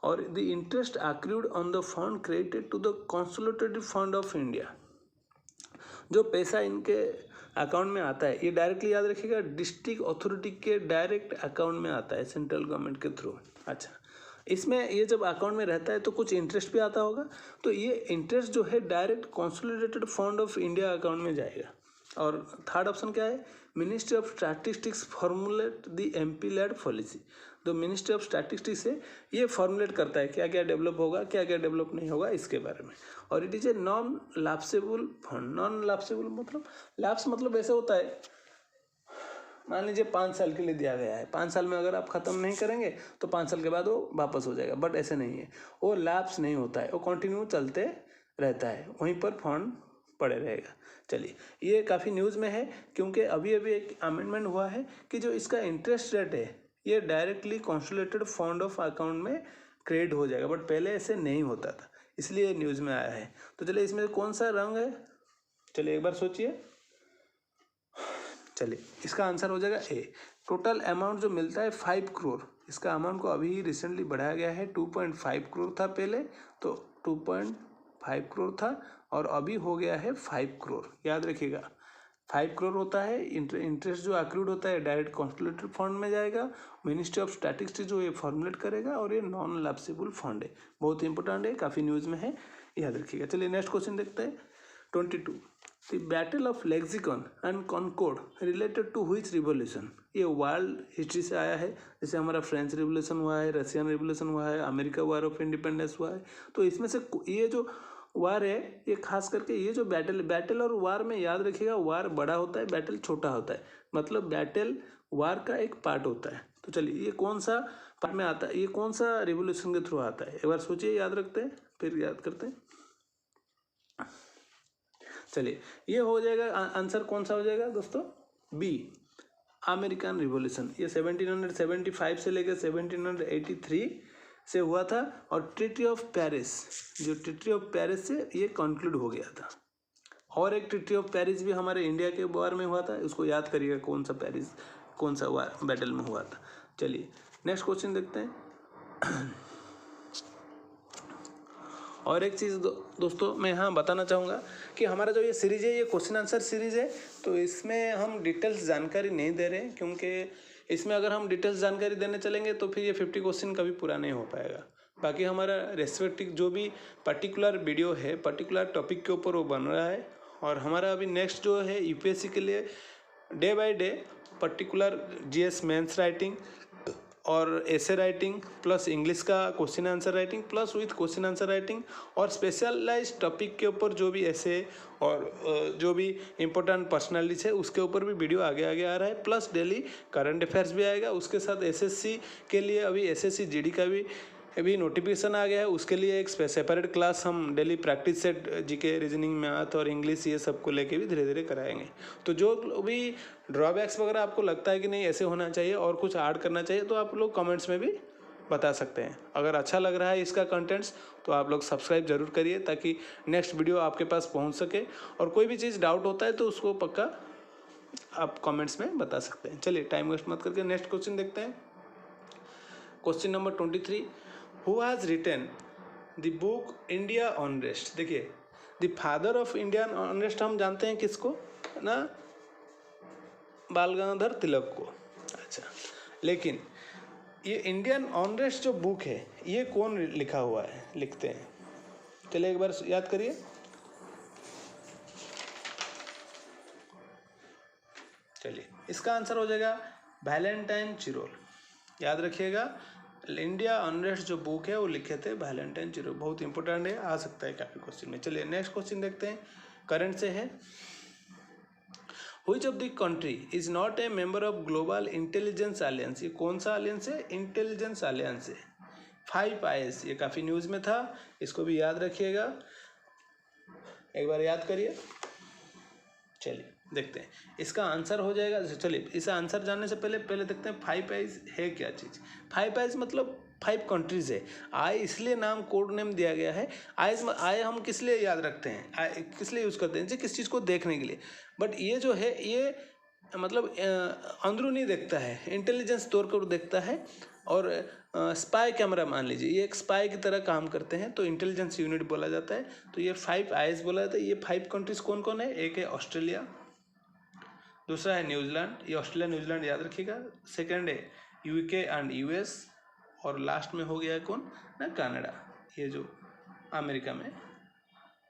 और the interest accrued on the fund credited to the consolidated fund of India. जो पैसा इनके अकाउंट में आता है, ये डायरेक्टली याद रखिएगा डिस्ट्रिक्ट अथॉरिटी के डायरेक्ट अकाउंट में आता है सेंट्रल गवर्नमेंट के थ्रू। अच्छा, इसमें ये जब अकाउंट में रहता है तो कुछ इंटरेस्ट भी आता होगा, तो ये इंटरेस्ट जो है direct consolidated fund of India account में जाएगा। और थर्ड ऑप्शन क्या है, ministry of statistics formulate the MP LAD policy. तो मिनिस्ट्री ऑफ स्टैटिस्टिक्स से ये फॉर्मुलेट करता है क्या क्या डेवलप होगा, क्या क्या डेवलप नहीं होगा इसके बारे में। और it is a non lapsable fund. Non lapsable मतलब, लैप्स मतलब ऐसे होता है, मान लीजिए 5 साल के लिए दिया गया है, 5 साल में अगर आप ख़त्म नहीं करेंगे तो 5 साल के बाद वो वापस हो जाएगा, बट ऐसे नहीं है, वो लैप्स नहीं होता है, वो कंटिन्यू चलते रहता है, वहीं पर फंड पड़े रहेगा। चलिए, ये काफ़ी न्यूज़ में है क्योंकि अभी अभी एक अमेंडमेंट हुआ है कि जो इसका इंटरेस्ट रेट है ये directly consolidated fund of account में क्रेडिट हो जाएगा, बट पहले ऐसे नहीं होता था, इसलिए न्यूज़ में आया है। तो चलिए, इसमें कौन सा रंग है, चलिए एक बार सोचिए। चलिए, इसका आंसर हो जाएगा ए। टोटल अमाउंट जो मिलता है 5 crore, इसका अमाउंट को अभी रिसेंटली बढ़ाया गया है। 2.5 crore था पहले, तो 2.5 crore था और अभी हो गया है 5 crore। याद रखिएगा 5 crore होता है। इंटरेस्ट जो अक्रूड होता है डायरेक्ट कंसोलिडेटेड फंड में जाएगा, मिनिस्ट्री ऑफ स्टैटिस्टिक्स जो ये फॉर्मुलेट करेगा, और ये नॉन लैप्सेबल फंड है। बहुत इंपॉर्टेंट है, काफ़ी न्यूज़ में है, याद रखिएगा। चलिए नेक्स्ट क्वेश्चन देखते हैं। 22, the battle of Lexington and Concord related to which revolution. ये वर्ल्ड हिस्ट्री से आया है, जैसे हमारा फ्रेंच रिवॉल्यूशन हुआ है, रशियन रिवॉल्यूशन हुआ है, अमेरिका वार ऑफ इंडिपेंडेंस हुआ है। तो इसमें से ये जो वार है, ये खास करके ये जो बैटल और वार में याद रखिएगा, वार बड़ा होता है, बैटल छोटा होता है, मतलब बैटल वार का एक पार्ट होता है। तो चलिए, ये कौन सा पार्ट में आता है, ये कौन सा रिवॉल्यूशन के थ्रू आता है, एक बार सोचिए, याद रखते हैं फिर याद करते हैं। चलिए, ये हो जाएगा आंसर, कौन सा हो जाएगा दोस्तों, बी, अमेरिकन रिवॉल्यूशन। ये 1775 से लेकर 1783 से हुआ था, और ट्रीटी ऑफ पेरिस, जो ट्रीटी ऑफ पेरिस से ये कंक्लूड हो गया था। और एक ट्रीटी ऑफ पेरिस भी हमारे इंडिया के वार में हुआ था, उसको याद करिएगा कौन सा पेरिस, कौन सा वार बैटल में हुआ था। चलिए नेक्स्ट क्वेश्चन देखते हैं। और एक चीज़ दोस्तों मैं यहाँ बताना चाहूँगा कि हमारा जो ये सीरीज़ है, ये क्वेश्चन आंसर सीरीज़ है, तो इसमें हम डिटेल्स जानकारी नहीं दे रहे हैं, क्योंकि इसमें अगर हम डिटेल्स जानकारी देने चलेंगे तो फिर ये 50 क्वेश्चन कभी पूरा नहीं हो पाएगा। बाकी हमारा रेस्पेक्टिव जो भी पर्टिकुलर वीडियो है, पर्टिकुलर टॉपिक के ऊपर वो बन रहा है, और हमारा अभी नेक्स्ट जो है यूपीएससी के लिए day by day particular GS mains writing और ऐसे राइटिंग प्लस इंग्लिश का question answer writing plus with question answer writing, और स्पेशलाइज टॉपिक के ऊपर जो भी ऐसे और जो भी इम्पोर्टेंट पर्सनैलिटीज है उसके ऊपर भी वीडियो आगे आगे आ रहा है, प्लस डेली करंट अफेयर्स भी आएगा। उसके साथ एसएससी के लिए अभी एसएससी जीडी का भी नोटिफिकेशन आ गया है, उसके लिए एक सेपरेट क्लास हम daily practice set GK, reasoning, math और इंग्लिश ये सब को लेके भी धीरे धीरे कराएंगे। तो जो भी ड्रॉबैक्स वगैरह आपको लगता है कि नहीं ऐसे होना चाहिए और कुछ ऐड करना चाहिए, तो आप लोग कमेंट्स में भी बता सकते हैं। अगर अच्छा लग रहा है इसका कंटेंट्स तो आप लोग सब्सक्राइब जरूर करिए, ताकि नेक्स्ट वीडियो आपके पास पहुंच सके, और कोई भी चीज़ डाउट होता है तो उसको पक्का आप कमेंट्स में बता सकते हैं। चलिए टाइम वेस्ट मत करके नेक्स्ट क्वेश्चन देखते हैं। Question number 23, who has written the book India unrest. देखिए, the father of Indian unrest हम जानते हैं किसको ना, बाल गंगाधर तिलक को। अच्छा, लेकिन ये इंडियन अनरेस्ट जो बुक है ये कौन लिखा हुआ है, लिखते हैं, चलिए एक बार याद करिए। चलिए, इसका आंसर हो जाएगा वैलेंटाइन चिरोल। याद रखिएगा, इंडिया अनरेस्ट जो बुक है वो लिखे थे वैलेंटाइन चिरोल। बहुत इंपॉर्टेंट है, आ सकता है काफी क्वेश्चन में। चलिए नेक्स्ट क्वेश्चन देखते हैं, करंट से है। Which of the country is not a member of Global Intelligence Alliance? ये कौन सा अलियंस है, इंटेलिजेंस अलियंस है। 5 आईएस, ये काफ़ी न्यूज़ में था, इसको भी याद रखिएगा, एक बार याद करिए। चलिए देखते हैं इसका आंसर हो जाएगा। चलिए इस आंसर जानने से पहले देखते हैं 5 आईज है क्या चीज़। 5 आईज मतलब 5 कंट्रीज है। आई इसलिए नाम कोड नेम दिया गया है। आई हम किस लिए याद रखते हैं, आई किस लिए यूज़ करते हैं, जैसे किस चीज़ को देखने के लिए। बट ये जो है ये मतलब अंदरूनी देखता है, इंटेलिजेंस तौर पर देखता है। और स्पाई कैमरा मान लीजिए, ये एक स्पाई की तरह काम करते हैं, तो इंटेलिजेंस यूनिट बोला जाता है। तो ये 5 आईज बोला जाता है। ये 5 कंट्रीज कौन कौन है, एक है ऑस्ट्रेलिया, दूसरा है न्यूजीलैंड, ये ऑस्ट्रेलिया न्यूजीलैंड याद रखिएगा। सेकंड है यूके एंड यूएस, और लास्ट में हो गया है कौन ना, कनाडा, ये जो अमेरिका में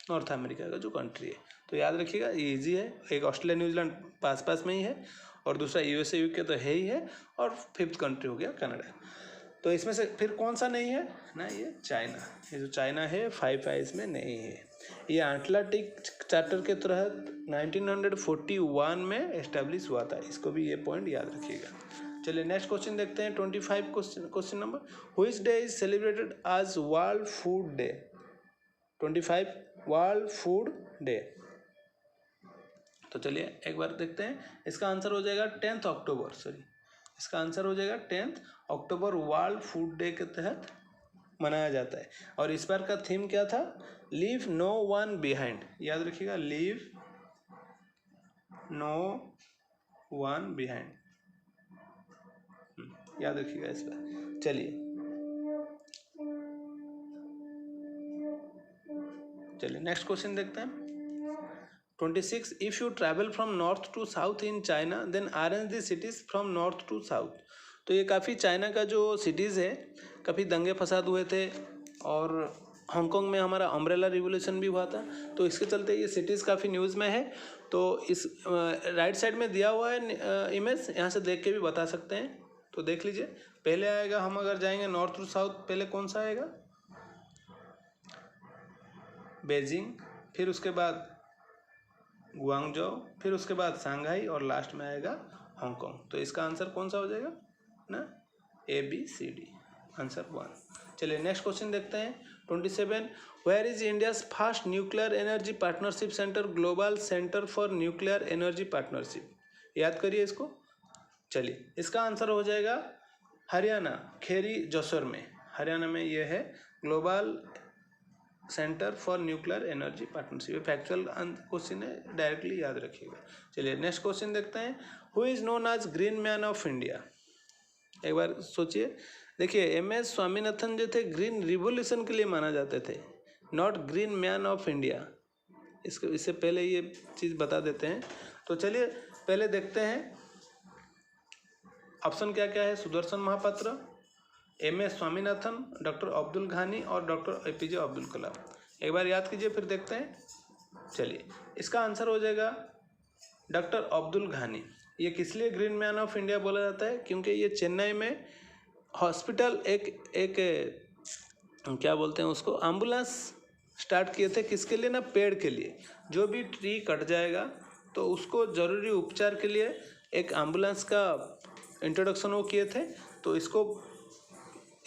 नॉर्थ अमेरिका का जो कंट्री है। तो याद रखिएगा, ये इजी है। एक ऑस्ट्रेलिया न्यूजीलैंड पास पास में ही है, और दूसरा यूएसए यूके तो है ही है, और 5th कंट्री हो गया कनाडा। तो इसमें से फिर कौन सा नहीं है ना, ये चाइना। ये जो चाइना है 5 आईज में नहीं है। ये अटलांटिक चार्टर के तहत 1941 में एस्टेब्लिश हुआ था। इसको भी ये पॉइंट याद रखिएगा। चलिए नेक्स्ट क्वेश्चन देखते हैं। 25 question number, which day is celebrated as world food day. 25 world food day. तो चलिए एक बार देखते हैं, इसका आंसर हो जाएगा 10 अक्टूबर। सॉरी, इसका आंसर हो जाएगा 10 अक्टूबर वर्ल्ड फूड डे के तहत मनाया जाता है। और इस बार का थीम क्या था, लीव नो वन बिहाइंड। याद रखिएगा, लीव नो वन बिहाइंड, याद रखिएगा इस बार। चलिए नेक्स्ट क्वेश्चन देखते हैं। 26, if you travel from north to south in China then arrange the cities from north to south. तो ये काफ़ी चाइना का जो सिटीज़ है, काफ़ी दंगे फसाद हुए थे, और हांगकांग में हमारा अम्ब्रेला रिवोल्यूशन भी हुआ था। तो इसके चलते ये सिटीज़ काफ़ी न्यूज़ में है। तो इस राइट साइड में दिया हुआ है इमेज, यहाँ से देख के भी बता सकते हैं, तो देख लीजिए। पहले आएगा, हम अगर जाएंगे नॉर्थ टू साउथ, पहले कौन सा आएगा, बेजिंग, फिर उसके बाद गुआंगझो, फिर उसके बाद शंघाई, और लास्ट में आएगा हांगकांग। तो इसका आंसर कौन सा हो जाएगा ना, ABCD, आंसर 1। चलिए नेक्स्ट क्वेश्चन देखते हैं। 27, where is India's first nuclear energy partnership centre, global centre for nuclear energy partnership. याद करिए इसको। चलिए इसका आंसर हो जाएगा हरियाणा, खेरी जसोर में, हरियाणा में ये है global centre for nuclear energy partnership. Factual question है, डायरेक्टली याद रखिएगा। चलिए नेक्स्ट क्वेश्चन देखते हैं। Who is known as green man of India. एक बार सोचिए, देखिए MS स्वामीनाथन जो थे ग्रीन रिवोल्यूशन के लिए माना जाते थे, not green man of India. इससे पहले ये चीज़ बता देते हैं। तो चलिए पहले देखते हैं ऑप्शन क्या क्या है। सुदर्शन महापात्र, MS स्वामीनाथन, डॉक्टर अब्दुल घानी, और डॉक्टर APJ अब्दुल कलाम। एक बार याद कीजिए, फिर देखते हैं। चलिए इसका आंसर हो जाएगा डॉक्टर अब्दुल घानी। ये किस लिए ग्रीन मैन ऑफ इंडिया बोला जाता है, क्योंकि ये चेन्नई में हॉस्पिटल एक क्या बोलते हैं उसको, एम्बुलेंस स्टार्ट किए थे। किसके लिए ना, पेड़ के लिए। जो भी ट्री कट जाएगा तो उसको ज़रूरी उपचार के लिए एक एम्बुलेंस का इंट्रोडक्शन वो किए थे। तो इसको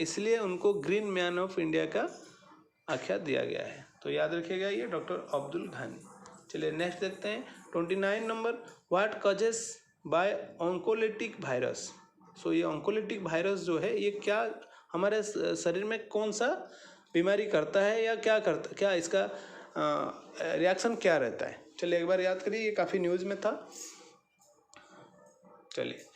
इसलिए उनको ग्रीन मैन ऑफ इंडिया का आख्या दिया गया है। तो याद रखिएगा, ये डॉक्टर अब्दुल घानी। चलिए नेक्स्ट देखते हैं। 29 नंबर, what causes by oncolytic virus. So ये ऑन्कोलिटिक वायरस जो है, ये क्या हमारे शरीर में कौन सा बीमारी करता है, या क्या इसका रिएक्शन क्या रहता है। चलिए एक बार याद करिए, ये काफ़ी न्यूज़ में था। चलिए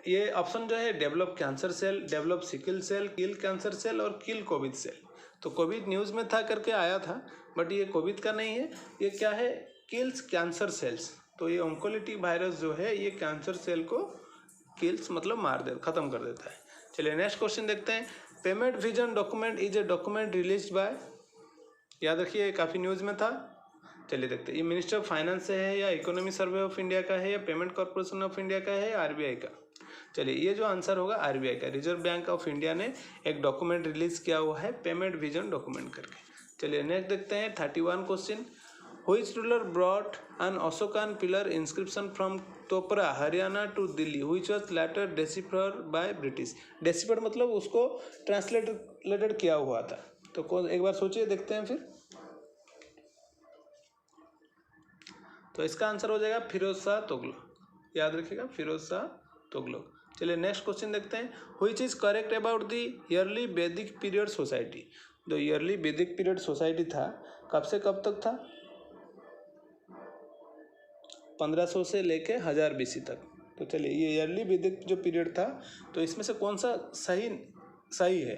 ये ऑप्शन जो है, develop cancer cell, develop sickle cell, kill cancer cell, और किल कोविड सेल। तो कोविड न्यूज़ में था करके आया था, बट ये कोविड का नहीं है। ये क्या है, किल्स कैंसर सेल्स। तो ये ऑन्कोलिटिक वायरस जो है, ये कैंसर सेल को किल्स मतलब मार दे, खत्म कर देता है। चलिए नेक्स्ट क्वेश्चन देखते हैं। Payment vision document is a document released by. याद रखिए, ये काफ़ी न्यूज़ में था। चलिए देखते हैं, ये मिनिस्टर ऑफ फाइनेंस से है, या इकोनॉमी सर्वे ऑफ इंडिया का है, या पेमेंट कॉर्पोरेशन ऑफ इंडिया का है, या RBI का। चलिए ये जो आंसर होगा RBI का, रिजर्व बैंक ऑफ इंडिया ने एक डॉक्यूमेंट रिलीज किया हुआ है, पेमेंट विजन डॉक्यूमेंट करके। चलिए नेक्स्ट देखते हैं 31 question. Which ruler brought an Ashokan pillar inscription from Topra Haryana to Delhi which was later deciphered by British. Deciphered मतलब उसको ट्रांसलेटेड किया हुआ था। तो कौन, एक बार सोचिए, देखते हैं फिर। तो इसका आंसर हो जाएगा फिरोज शाह तुगलक, याद रखिएगा, फिरोज शाह तुगलक। चलिए नेक्स्ट क्वेश्चन देखते हैं। Which is correct about the yearly वैदिक पीरियड सोसाइटी। जो ईयरली वैदिक पीरियड सोसाइटी था, कब से कब तक था? 1500 से लेके 1000 BC तक। तो चलिए ये ईयरली वैदिक जो पीरियड था, तो इसमें से कौन सा सही है?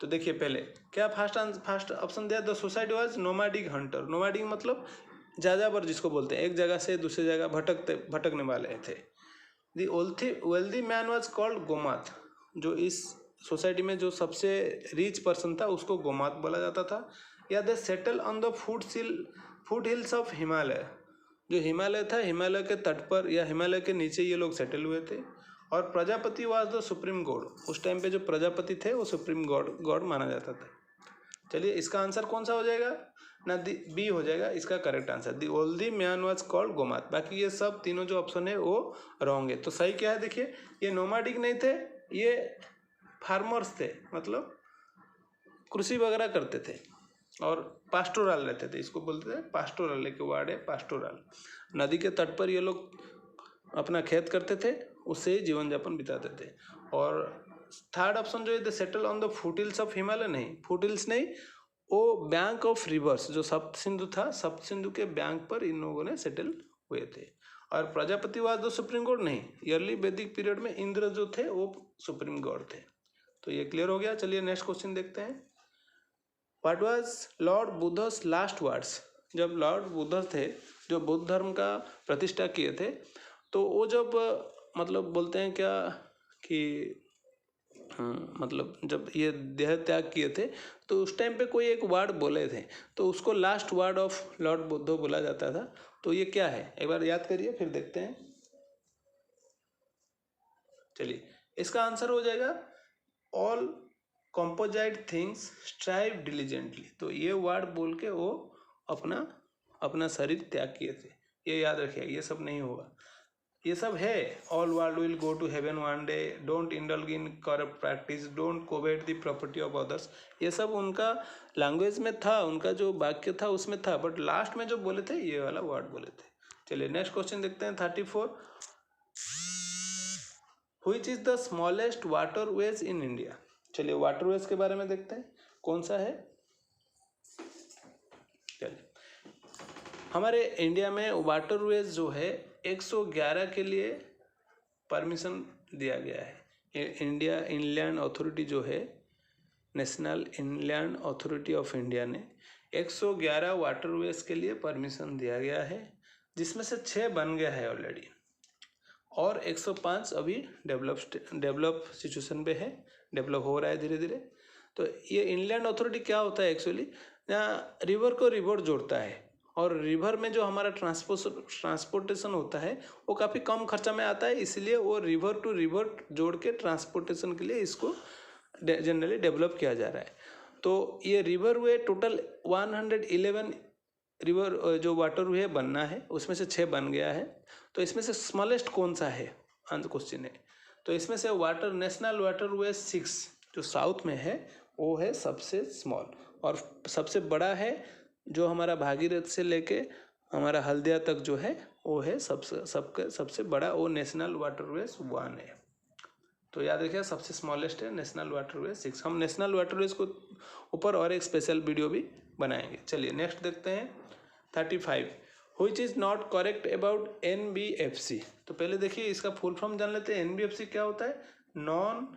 तो देखिए पहले क्या फर्स्ट ऑप्शन दिया, the society was nomadic Hunter. Nomadic मतलब जाजाबर जिसको बोलते हैं, एक जगह से दूसरी जगह भटकने वाले थे। The wealthy man was called Gomat. जो इस सोसाइटी में जो सबसे रिच पर्सन था उसको गोमात बोला जाता था। या they settle on the foothills of Himalaya. जो हिमालय था, हिमालय के तट पर या हिमालय के नीचे ये लोग सेटल हुए थे। और Prajapati was the supreme God. उस टाइम पे जो प्रजापति थे वो सुप्रीम गॉड माना जाता था। चलिए इसका आंसर कौन सा हो जाएगा ना? बी हो जाएगा इसका correct answer. The wealthy man was called Gomat. बाकी ये सब तीनों जो ऑप्शन है वो रॉन्ग है। तो सही क्या है? देखिए ये नोमैडिक नहीं थे, ये फार्मर्स थे, मतलब कृषि वगैरह करते थे और पास्टोरल रहते थे। इसको बोलते थे पास्टोरल, एक वर्ड है पास्टोरल। नदी के तट पर ये लोग अपना खेत करते थे, उससे ही जीवन यापन बिताते थे। और थर्ड ऑप्शन जो है the settle on the foothills of Himalaya, नहीं, फुटहिल्स नहीं, वो बैंक ऑफ रिवर्स, जो सप्त सिंधु था, सप्त सिंधु के बैंक पर इन लोगों ने सेटल हुए थे। और Prajapati was the supreme God, नहीं, ईयरली वैदिक पीरियड में इंद्र जो थे वो सुप्रीम गॉड थे। तो ये क्लियर हो गया। चलिए नेक्स्ट क्वेश्चन देखते हैं। What was Lord Buddha's last words. जब लॉर्ड बुद्ध थे, जो बुद्ध धर्म का प्रतिष्ठा किए थे, तो वो जब मतलब बोलते हैं क्या कि मतलब जब ये देह त्याग किए थे, तो उस टाइम पे कोई एक वर्ड बोले थे, तो उसको last word of Lord Buddha बोला जाता था। तो ये क्या है, एक बार याद करिए फिर देखते हैं। चलिए इसका आंसर हो जाएगा all composite things strive diligently. तो ये वर्ड बोल के वो अपना शरीर त्याग किए थे। ये याद रखिए, ये सब नहीं होगा, ये सब है। All world will go to heaven one day, don't indulge in corrupt practice, don't covet the property of others. ये सब उनका लैंग्वेज में था, उनका जो वाक्य था उसमें था, बट लास्ट में जो बोले थे ये वाला वर्ड बोले थे। चलिए नेक्स्ट क्वेश्चन देखते हैं 34। Which is the smallest waterways in India. चलिए वाटरवेज के बारे में देखते हैं कौन सा है। चलिए हमारे इंडिया में वाटरवेज जो है 111 के लिए परमिशन दिया गया है। इंडिया इनलैंड अथॉरिटी जो है, national inland authority of India ने 111 वाटरवेज के लिए परमिशन दिया गया है, जिसमें से 6 बन गया है ऑलरेडी और 105 अभी डेवलप सिचुएशन पे है, डेवलप हो रहा है धीरे धीरे। तो ये इनलैंड अथॉरिटी क्या होता है एक्चुअली, जहाँ रिवर को रिवर जोड़ता है, और रिवर में जो हमारा ट्रांसपोर्टेशन होता है वो काफ़ी कम खर्चा में आता है, इसलिए वो रिवर टू रिवर जोड़ के ट्रांसपोर्टेशन के लिए इसको जनरली डेवलप किया जा रहा है। तो ये रिवर वे टोटल 111 रिवर जो वाटर वे बनना है, उसमें से 6 बन गया है। तो इसमें से स्मॉलेस्ट कौन सा है, आंसर क्वेश्चन है। तो इसमें से नेशनल वाटर वे 6 जो साउथ में है वो है सबसे स्मॉल, और सबसे बड़ा है जो हमारा भागीरथ से लेके हमारा हल्दिया तक जो है वो है सबसे बड़ा, वो नेशनल वाटरवेज 1 है। तो याद रखिए सबसे स्मॉलेस्ट है नेशनल वाटरवेज 6। हम नेशनल वाटरवेज को ऊपर और एक स्पेशल वीडियो भी बनाएंगे। चलिए नेक्स्ट देखते हैं 35। Which is not correct about NBFC। तो पहले देखिए इसका फुल फॉर्म जान लेते हैं। NBFC क्या होता है, नॉन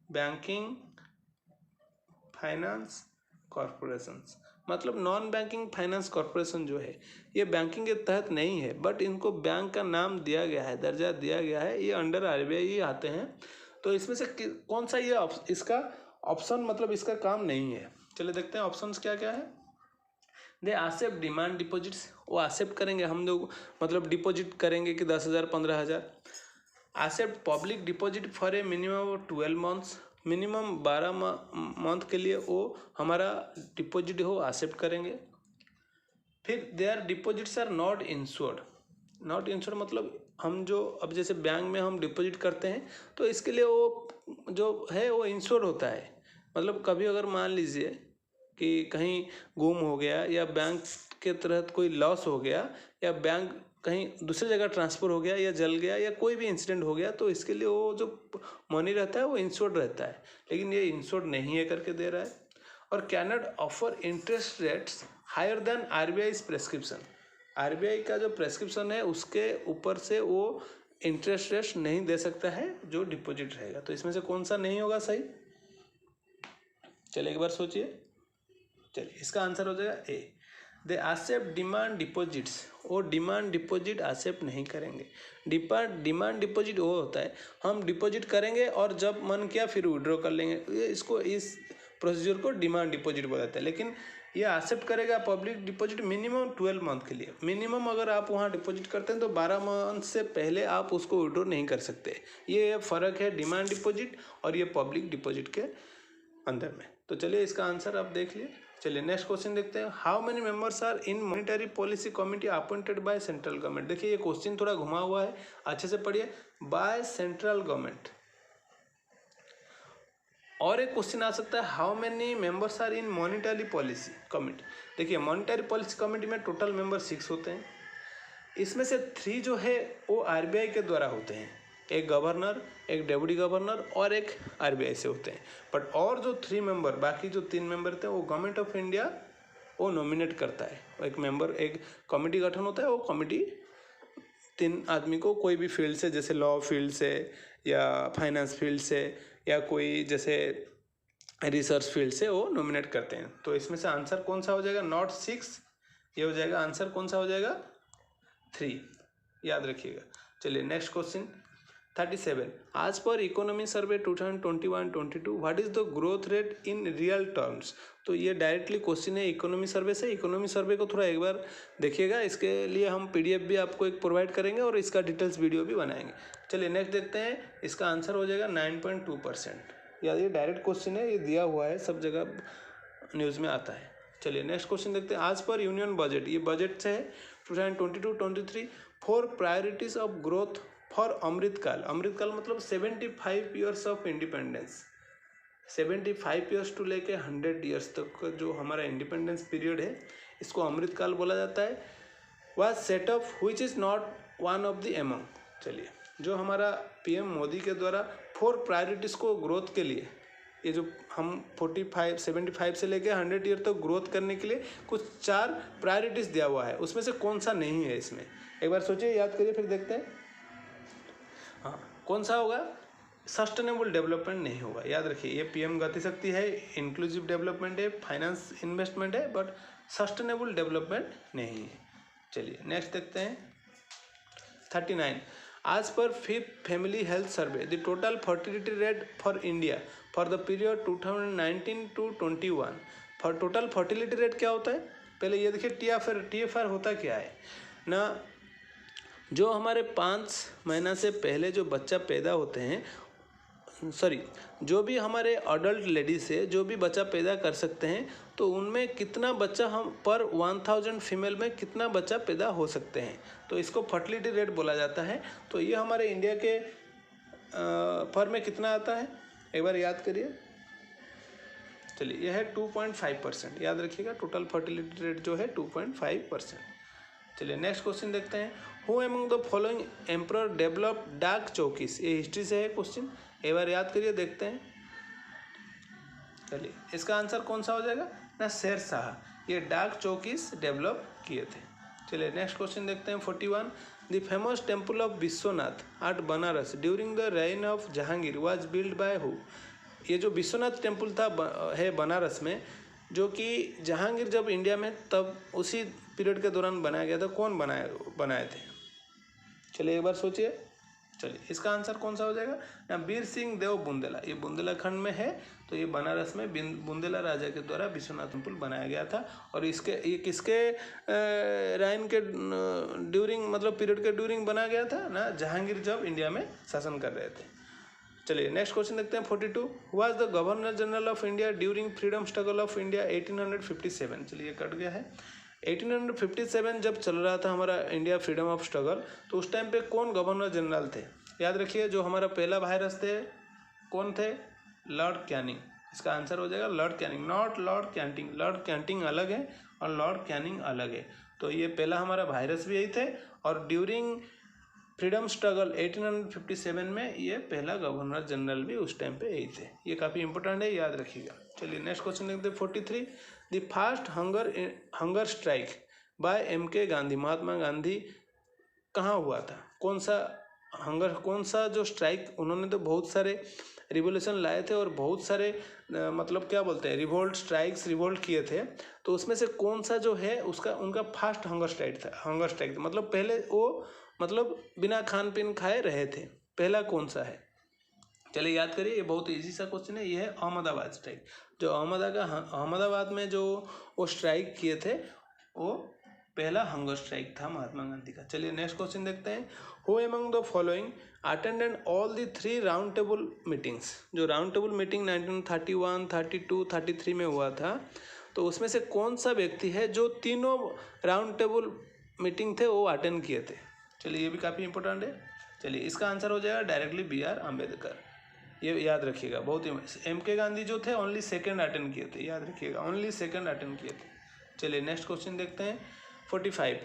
बैंकिंग फाइनेंस कॉरपोरेशन। मतलब नॉन बैंकिंग फाइनेंस कॉरपोरेशन जो है ये बैंकिंग के तहत नहीं है, बट इनको बैंक का नाम दिया गया है, दर्जा दिया गया है, ये अंडर RBI आते हैं। तो इसमें से कौन सा ये इसका ऑप्शन, मतलब इसका काम नहीं है। चलिए देखते हैं ऑप्शंस क्या क्या है। दे एक्सेप्ट डिमांड डिपॉजिट्स, वो एक्सेप्ट करेंगे, हम लोग मतलब डिपॉजिट करेंगे कि 10,000 15,000। Accept public deposit for a minimum 12 months, minimum 12 month के लिए वो हमारा डिपॉजिट हो एक्सेप्ट करेंगे। फिर their deposits are not insured, not insured मतलब हम जो अब जैसे बैंक में हम डिपॉजिट करते हैं तो इसके लिए वो जो है वो इंश्योर होता है। मतलब कभी अगर मान लीजिए कि कहीं गुम हो गया या बैंक के तहत कोई लॉस हो गया या बैंक कहीं दूसरी जगह ट्रांसफ़र हो गया या जल गया या कोई भी इंसिडेंट हो गया तो इसके लिए वो जो मनी रहता है वो इंश्योर्ड रहता है, लेकिन ये इंश्योर्ड नहीं है करके दे रहा है। और can not offer interest rates higher than RBI prescription. RBI का जो प्रेस्क्रिप्शन है उसके ऊपर से वो इंटरेस्ट रेट नहीं दे सकता है जो डिपॉजिट रहेगा। तो इसमें से कौन सा नहीं होगा सही? चलिए एक बार सोचिए। चलिए इसका आंसर हो जाएगा ए, दे एक्सेप्ट डिमांड डिपॉजिट्स। वो डिमांड डिपॉजिट एक्सेप्ट नहीं करेंगे। डिमांड डिपॉजिट वो होता है हम डिपॉजिट करेंगे और जब मन किया फिर विड्रॉ कर लेंगे, ये इसको इस प्रोसीजर को डिमांड डिपॉजिट बोला जाता है। लेकिन ये एक्सेप्ट करेगा पब्लिक डिपॉजिट मिनिमम 12 मंथ के लिए। मिनिमम अगर आप वहाँ डिपॉजिट करते हैं तो 12 मंथ से पहले आप उसको विड्रॉ नहीं कर सकते। ये फ़र्क है डिमांड डिपॉजिट और ये पब्लिक डिपॉजिट के अंदर में। तो चलिए इसका आंसर आप देख लिए। चलिए नेक्स्ट क्वेश्चन देखते हैं। How many members are in monetary policy committee appointed by central government. देखिए ये क्वेश्चन थोड़ा घुमा हुआ है, अच्छे से पढ़िए। By central government. और एक क्वेश्चन आ सकता है how many members are in monetary policy committee. देखिए मॉनिटरी पॉलिसी कमेटी में टोटल मेंबर 6 होते हैं। इसमें से 3 जो है वो आरबीआई के द्वारा होते हैं, एक गवर्नर, एक डेप्यूटी गवर्नर और एक आरबीआई से होते हैं। बट और जो 3 मेंबर, बाकी जो 3 मेंबर थे वो गवर्नमेंट ऑफ इंडिया वो नॉमिनेट करता है। एक मेंबर, एक कमेटी गठन होता है, वो कमेटी 3 आदमी को कोई भी फील्ड से, जैसे लॉ फील्ड से या फाइनेंस फील्ड से या कोई जैसे रिसर्च फील्ड से वो नॉमिनेट करते हैं। तो इसमें से आंसर कौन सा हो जाएगा? नॉट 6, ये हो जाएगा आंसर कौन सा हो जाएगा? 3, याद रखिएगा। चलिए नेक्स्ट क्वेश्चन 37। आज पर economy survey 2021-22 what is the growth rate in real terms. तो ये डायरेक्टली क्वेश्चन है इकोनॉमी सर्वे से। इकोनॉमी सर्वे को थोड़ा एक बार देखिएगा, इसके लिए हम पीडीएफ भी आपको एक प्रोवाइड करेंगे और इसका डिटेल्स वीडियो भी बनाएंगे। चलिए नेक्स्ट देखते हैं। इसका आंसर हो जाएगा 9.2%। याद, ये डायरेक्ट क्वेश्चन है, ये दिया हुआ है, सब जगह न्यूज़ में आता है। चलिए नेक्स्ट क्वेश्चन देखते हैं। आज पर यूनियन बजट, ये बजट से है 2022-23 4 priorities of growth for Amritkaal. Amritkaal मतलब 75 years of independence. 75 years to लेके 100 ईयर्स तक का जो हमारा इंडिपेंडेंस पीरियड है इसको अमृतकाल बोला जाता है। Was set up which is not one of the among. चलिए जो हमारा पीएम मोदी के द्वारा 4 प्रायोरिटीज़ को ग्रोथ के लिए, ये जो हम 75 से लेके 100 ईयर तक ग्रोथ करने के लिए कुछ 4 प्रायोरिटीज़ दिया हुआ है, उसमें से कौन सा नहीं है इसमें? एक बार सोचिए, याद करिए, फिर देखते हैं। हाँ, कौन सा होगा? सस्टेनेबल डेवलपमेंट नहीं होगा। याद रखिए ये पीएम गति शक्ति है, इंक्लूसिव डेवलपमेंट है, फाइनेंस इन्वेस्टमेंट है, बट सस्टेनेबल डेवलपमेंट नहीं है। चलिए नेक्स्ट देखते हैं 39। आज पर 5th family health survey the total fertility rate for India for the period 2019-21। For total fertility rate क्या होता है? पहले ये देखिए TFR होता क्या है ना। जो हमारे 5 महीना से पहले जो बच्चा पैदा होते हैं, जो भी हमारे अडल्ट लेडीज है जो भी बच्चा पैदा कर सकते हैं, तो उनमें कितना बच्चा हम पर 1000 फीमेल में कितना बच्चा पैदा हो सकते हैं, तो इसको फर्टिलिटी रेट बोला जाता है। तो ये हमारे इंडिया के पर में कितना आता है, एक बार याद करिए। चलिए यह है 2.5%, याद रखिएगा। टोटल फर्टिलिटी रेट जो है 2.5%। चलिए नेक्स्ट क्वेश्चन देखते हैं। Who among the following emperor develop डाक चौकीस। ये हिस्ट्री से है क्वेश्चन, एक बार याद करिए, देखते हैं। चलिए इसका आंसर कौन सा हो जाएगा ना? शेर शाह। ये डाक चौकीस डेवलप किए थे। चलिए नेक्स्ट क्वेश्चन देखते हैं 41। The famous temple of Vishwanath at Banaras during the reign of Jahangir was build by who. ये जो विश्वनाथ टेम्पल था है बनारस में, जो कि जहांगीर जब इंडिया में तब उसी पीरियड के दौरान बनाया गया था। कौन बनाए थे? चलिए एक बार सोचिए। चलिए इसका आंसर कौन सा हो जाएगा ना? वीर सिंह देव बुंदेला। ये बुंदेलाखंड में है, तो ये बनारस में बुंदेला राजा के द्वारा विश्वनाथ टेम्पल बनाया गया था। और ये किसके राइन के ड्यूरिंग, मतलब पीरियड के ड्यूरिंग बनाया गया था ना? जहांगीर जब इंडिया में शासन कर रहे थे। चलिए नेक्स्ट क्वेश्चन देखते हैं 42। Was the governor general of India during freedom struggle of India 1857। चलिए कट गया है। 1857 जब चल रहा था हमारा इंडिया फ्रीडम ऑफ स्ट्रगल, तो उस टाइम पे कौन गवर्नर जनरल थे? याद रखिए, जो हमारा पहला वायरस थे कौन थे? Lord Canning. इसका आंसर हो जाएगा Lord Canning, not Lord Canting. Lord Canting अलग है और लॉर्ड कैनिंग अलग है। तो ये पहला हमारा वायरस भी यही थे, और ड्यूरिंग फ्रीडम स्ट्रगल 1857 में ये पहला गवर्नर जनरल भी उस टाइम पे यही थे। ये काफ़ी इंपॉर्टेंट है, याद रखिएगा। चलिए नेक्स्ट क्वेश्चन देखते हैं 43। The first hunger strike by MK Gandhi, Mahatma Gandhi कहाँ हुआ था? कौन सा जो स्ट्राइक, उन्होंने तो बहुत सारे रिवोल्यूशन लाए थे और बहुत सारे मतलब क्या बोलते हैं, रिवोल्ट स्ट्राइक्स रिवोल्ट किए थे। तो उसमें से कौन सा जो है उनका फर्स्ट हंगर स्ट्राइक था, मतलब पहले वो मतलब बिना खान पीन खाए रहे थे, पहला कौन सा है? चलिए याद करिए, ये बहुत इजी सा क्वेश्चन है। ये है अहमदाबाद स्ट्राइक। जो अहमदाबाद में जो वो स्ट्राइक किए थे, वो पहला हंगर स्ट्राइक था महात्मा गांधी का। चलिए नेक्स्ट क्वेश्चन देखते हैं। Who among the following attended all the 3 round table meetings? जो राउंड टेबल मीटिंग 1931, 32, 33 में हुआ था, तो उसमें से कौन सा व्यक्ति है जो तीनों राउंड टेबल मीटिंग थे वो अटेंड किए थे? चलिए ये भी काफ़ी इंपॉर्टेंट है। चलिए इसका आंसर हो जाएगा डायरेक्टली BR अम्बेडकर। ये याद रखिएगा, बहुत ही। MK गांधी जो थे ओनली सेकंड अटेंड किए थे, याद रखिएगा, ओनली सेकंड अटेंड किए थे। चलिए नेक्स्ट क्वेश्चन देखते हैं 45।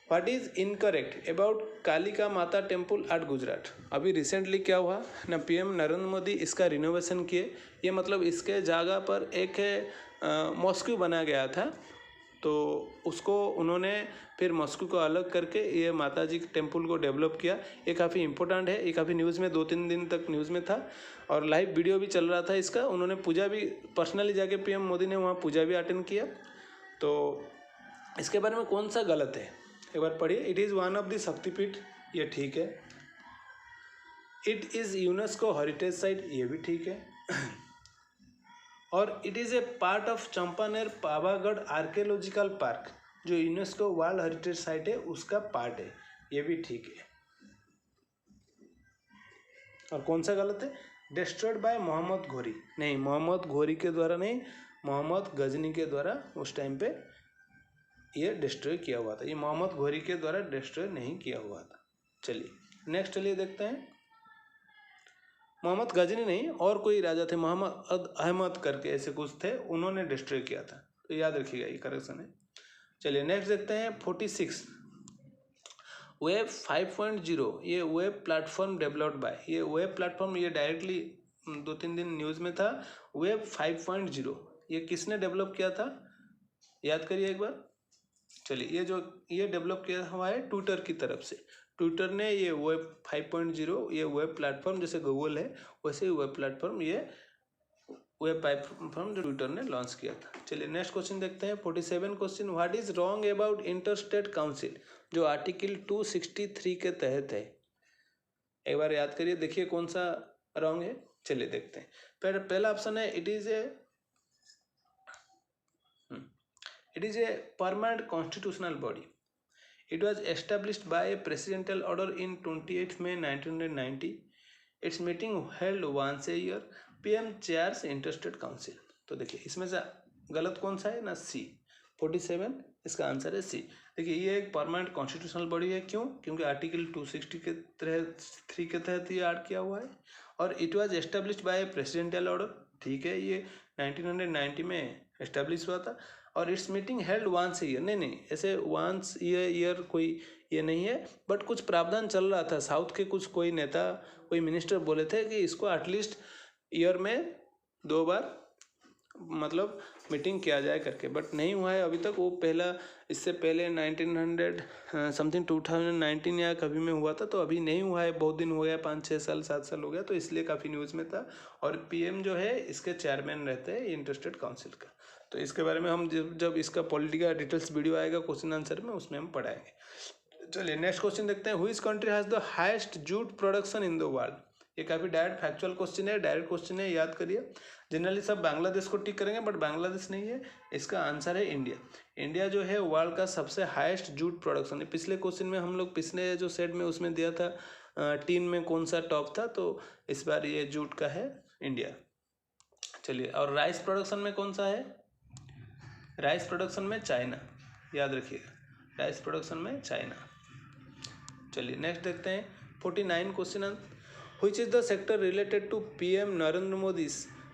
What is incorrect about Kalika माता टेम्पल एट गुजरात? अभी रिसेंटली क्या हुआ ना, PM नरेंद्र मोदी इसका रिनोवेशन किए। ये मतलब इसके जगह पर एक मॉस्क्यू बना गया था, तो उसको उन्होंने फिर मॉस्क्यू को अलग करके ये माता जी टेम्पल को डेवलप किया। ये काफ़ी इंपॉर्टेंट है, ये काफ़ी न्यूज़ में 2-3 दिन तक न्यूज़ में था, और लाइव वीडियो भी चल रहा था इसका। उन्होंने पूजा भी पर्सनली जाके PM मोदी ने वहाँ पूजा भी अटेंड किया। तो इसके बारे में कौन सा गलत है, एक बार पढ़िए। It is one of the शक्तिपीठ, ये ठीक है। It is UNESCO heritage site, ये भी ठीक है। और it is a part of Champaner Pavagadh archaeological park, जो यूनेस्को वर्ल्ड हेरिटेज साइट है उसका पार्ट है, ये भी ठीक है। और कौन सा गलत है? डिस्ट्रॉयड बाय मोहम्मद घोरी, नहीं, मोहम्मद घोरी के द्वारा नहीं, मोहम्मद गजनी के द्वारा उस टाइम पे ये डिस्ट्रॉय किया हुआ था। ये मोहम्मद घोरी के द्वारा डिस्ट्रॉय नहीं किया हुआ था। चलिए नेक्स्ट, चलिए देखते हैं। मोहम्मद गजनी नहीं, और कोई राजा थे, मोहम्मद अहमद करके ऐसे कुछ थे, उन्होंने डिस्ट्रॉय किया था। तो याद रखिएगा, ये करेक्शन है। चलिए नेक्स्ट देखते हैं 46। वेब 5.0, ये वेब प्लेटफॉर्म डेवलप्ड बाय, ये वेब प्लेटफॉर्म ये डायरेक्टली 2-3 दिन न्यूज़ में था। वेब 5.0 ये किसने डेवलप किया था, याद करिए एक बार। चलिए ये डेवलप किया हुआ है ट्विटर की तरफ से। ट्विटर ने ये वेब 5.0 ये वेब प्लेटफॉर्म, जैसे गूगल है वैसे ही वेब प्लेटफॉर्म, ये वेब प्लेटफॉर्म जो ट्विटर ने लॉन्च किया था। चलिए नेक्स्ट क्वेश्चन देखते हैं 47 question. What is wrong about interstate council, जो आर्टिकल 263 के तहत है? एक बार याद करिए, देखिए कौन सा रॉन्ग है। चलिए देखते हैं। पहला ऑप्शन है it is a permanent constitutional body. It was established by a presidential order in 28 May 1990. Its meeting held once a year. PM chairs Interstate Council. तो देखिए इसमें से गलत कौन सा है ना, C 47, इसका आंसर है C। देखिए ये एक परमानेंट कॉन्स्टिट्यूशनल बॉडी है, क्यों? क्योंकि आर्टिकल 260 के तहत ये ऐड किया हुआ है। और it was established by presidential order, ठीक है, ये 1990 में एस्टेब्लिश हुआ था। और its meeting held once year, नहीं ऐसे वंस ईयर कोई ये नहीं है, बट कुछ प्रावधान चल रहा था। साउथ के कुछ कोई नेता, कोई मिनिस्टर बोले थे कि इसको एटलीस्ट ईयर में 2 बार मतलब मीटिंग किया जाए करके, बट नहीं हुआ है अभी तक। वो पहला इससे पहले 1900 समथिंग 2019 या कभी में हुआ था, तो अभी नहीं हुआ है, बहुत दिन हो गया, 5-6 साल 7 साल हो गया, तो इसलिए काफ़ी न्यूज़ में था। और PM जो है इसके चेयरमैन रहते हैं इंटरस्टेट काउंसिल का। तो इसके बारे में हम जब इसका पॉलिटिकल डिटेल्स वीडियो आएगा क्वेश्चन आंसर में, उसमें हम पढ़ाएंगे। चलिए नेक्स्ट क्वेश्चन देखते हैं। Which country has the highest jute production in the world? ये काफ़ी डायरेक्ट फैक्चुअल क्वेश्चन है, डायरेक्ट क्वेश्चन है, याद करिए। जनरली सब बांग्लादेश को टिक करेंगे, बट बांग्लादेश नहीं है, इसका आंसर है इंडिया। इंडिया जो है वर्ल्ड का सबसे हाईएस्ट जूट प्रोडक्शन है। पिछले क्वेश्चन में हम लोग पिछले जो सेट में उसमें दिया था टीन में कौन सा टॉप था, तो इस बार ये जूट का है इंडिया। चलिए, और राइस प्रोडक्शन में कौन सा है? राइस प्रोडक्शन में चाइना। याद रखिएगा, राइस प्रोडक्शन में चाइना। चलिए नेक्स्ट देखते हैं 49 question. Which is the sector related to PM Narendra Modi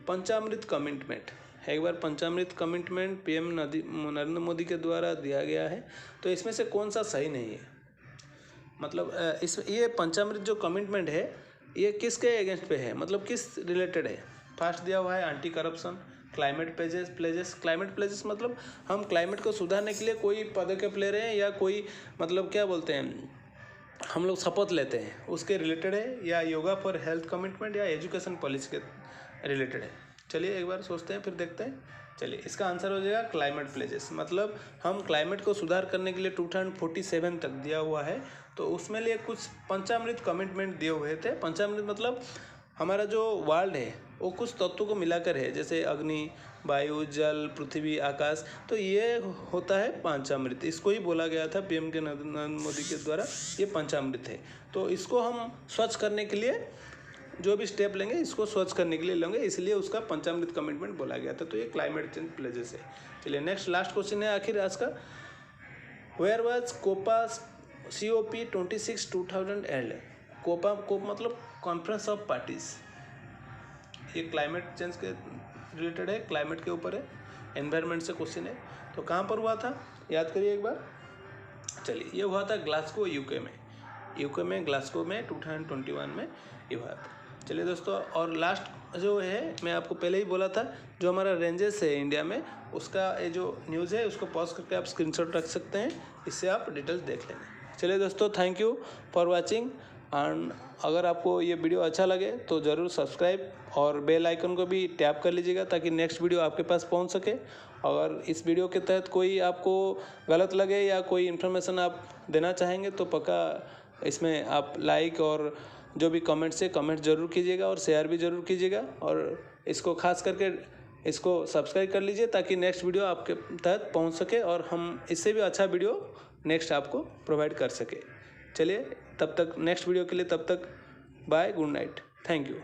Panchamrit commitment. एक बार पंचामृत कमिटमेंट पीएम नरेंद्र मोदी के द्वारा दिया गया है, तो इसमें से कौन सा सही नहीं है। मतलब ये पंचामृत जो कमिटमेंट है ये किसके अगेंस्ट पे है, मतलब किस रिलेटेड है। फर्स्ट दिया हुआ है anti corruption, climate pledges. Climate pledges मतलब हम क्लाइमेट को सुधारने के लिए कोई पदक्षेप ले रहे हैं या कोई मतलब क्या बोलते हैं हम लोग शपथ लेते हैं, उसके रिलेटेड है, या योगा फॉर हेल्थ कमिटमेंट, या एजुकेशन पॉलिसी के रिलेटेड है। चलिए एक बार सोचते हैं फिर देखते हैं। चलिए इसका आंसर हो जाएगा क्लाइमेट प्लेजेस। मतलब हम क्लाइमेट को सुधार करने के लिए 2047 तक दिया हुआ है, तो उसमें लिए कुछ पंचामृत कमिटमेंट दिए हुए थे। पंचामृत मतलब हमारा जो वर्ल्ड है वो कुछ तत्वों को मिलाकर है, जैसे अग्नि, वायु, जल, पृथ्वी, आकाश। तो ये होता है पंचामृत। इसको ही बोला गया था पीएम के नरेंद्र मोदी के द्वारा, ये पंचामृत है। तो इसको हम स्वच्छ करने के लिए जो भी स्टेप लेंगे, इसको स्वच्छ करने के लिए लेंगे, इसलिए उसका पंचामृत कमिटमेंट बोला गया था। तो ये क्लाइमेट चेंज प्लेजेस है। चलिए नेक्स्ट लास्ट क्वेश्चन है आखिर आज का। Where was COP COP26 2000 held. COP मतलब कॉन्फ्रेंस ऑफ पार्टीज। ये क्लाइमेट चेंज के रिलेटेड है, क्लाइमेट के ऊपर है, एनवायरनमेंट से क्वेश्चन है। तो कहाँ पर हुआ था याद करिए एक बार। चलिए ये हुआ था ग्लासगो यूके में ग्लासगो में 2021 में ये हुआ था। चलिए दोस्तों, और लास्ट जो है मैं आपको पहले ही बोला था, जो हमारा रेंजेस है इंडिया में, उसका ये जो न्यूज़ है उसको पॉज करके आप स्क्रीनशॉट रख सकते हैं, इससे आप डिटेल्स देख लेंगे। चलिए दोस्तों, thank you for watching. And अगर आपको ये वीडियो अच्छा लगे तो ज़रूर सब्सक्राइब और बेल आइकन को भी टैप कर लीजिएगा, ताकि नेक्स्ट वीडियो आपके पास पहुंच सके। अगर इस वीडियो के तहत कोई आपको गलत लगे या कोई इन्फॉर्मेशन आप देना चाहेंगे तो पक्का इसमें आप लाइक और जो भी कमेंट्स है कमेंट ज़रूर कीजिएगा और शेयर भी ज़रूर कीजिएगा। और इसको खास करके इसको सब्सक्राइब कर लीजिए, ताकि नेक्स्ट वीडियो आपके तहत पहुंच सके और हम इससे भी अच्छा वीडियो नेक्स्ट आपको प्रोवाइड कर सके। चलिए तब तक नेक्स्ट वीडियो के लिए, तब तक bye, good night, thank you.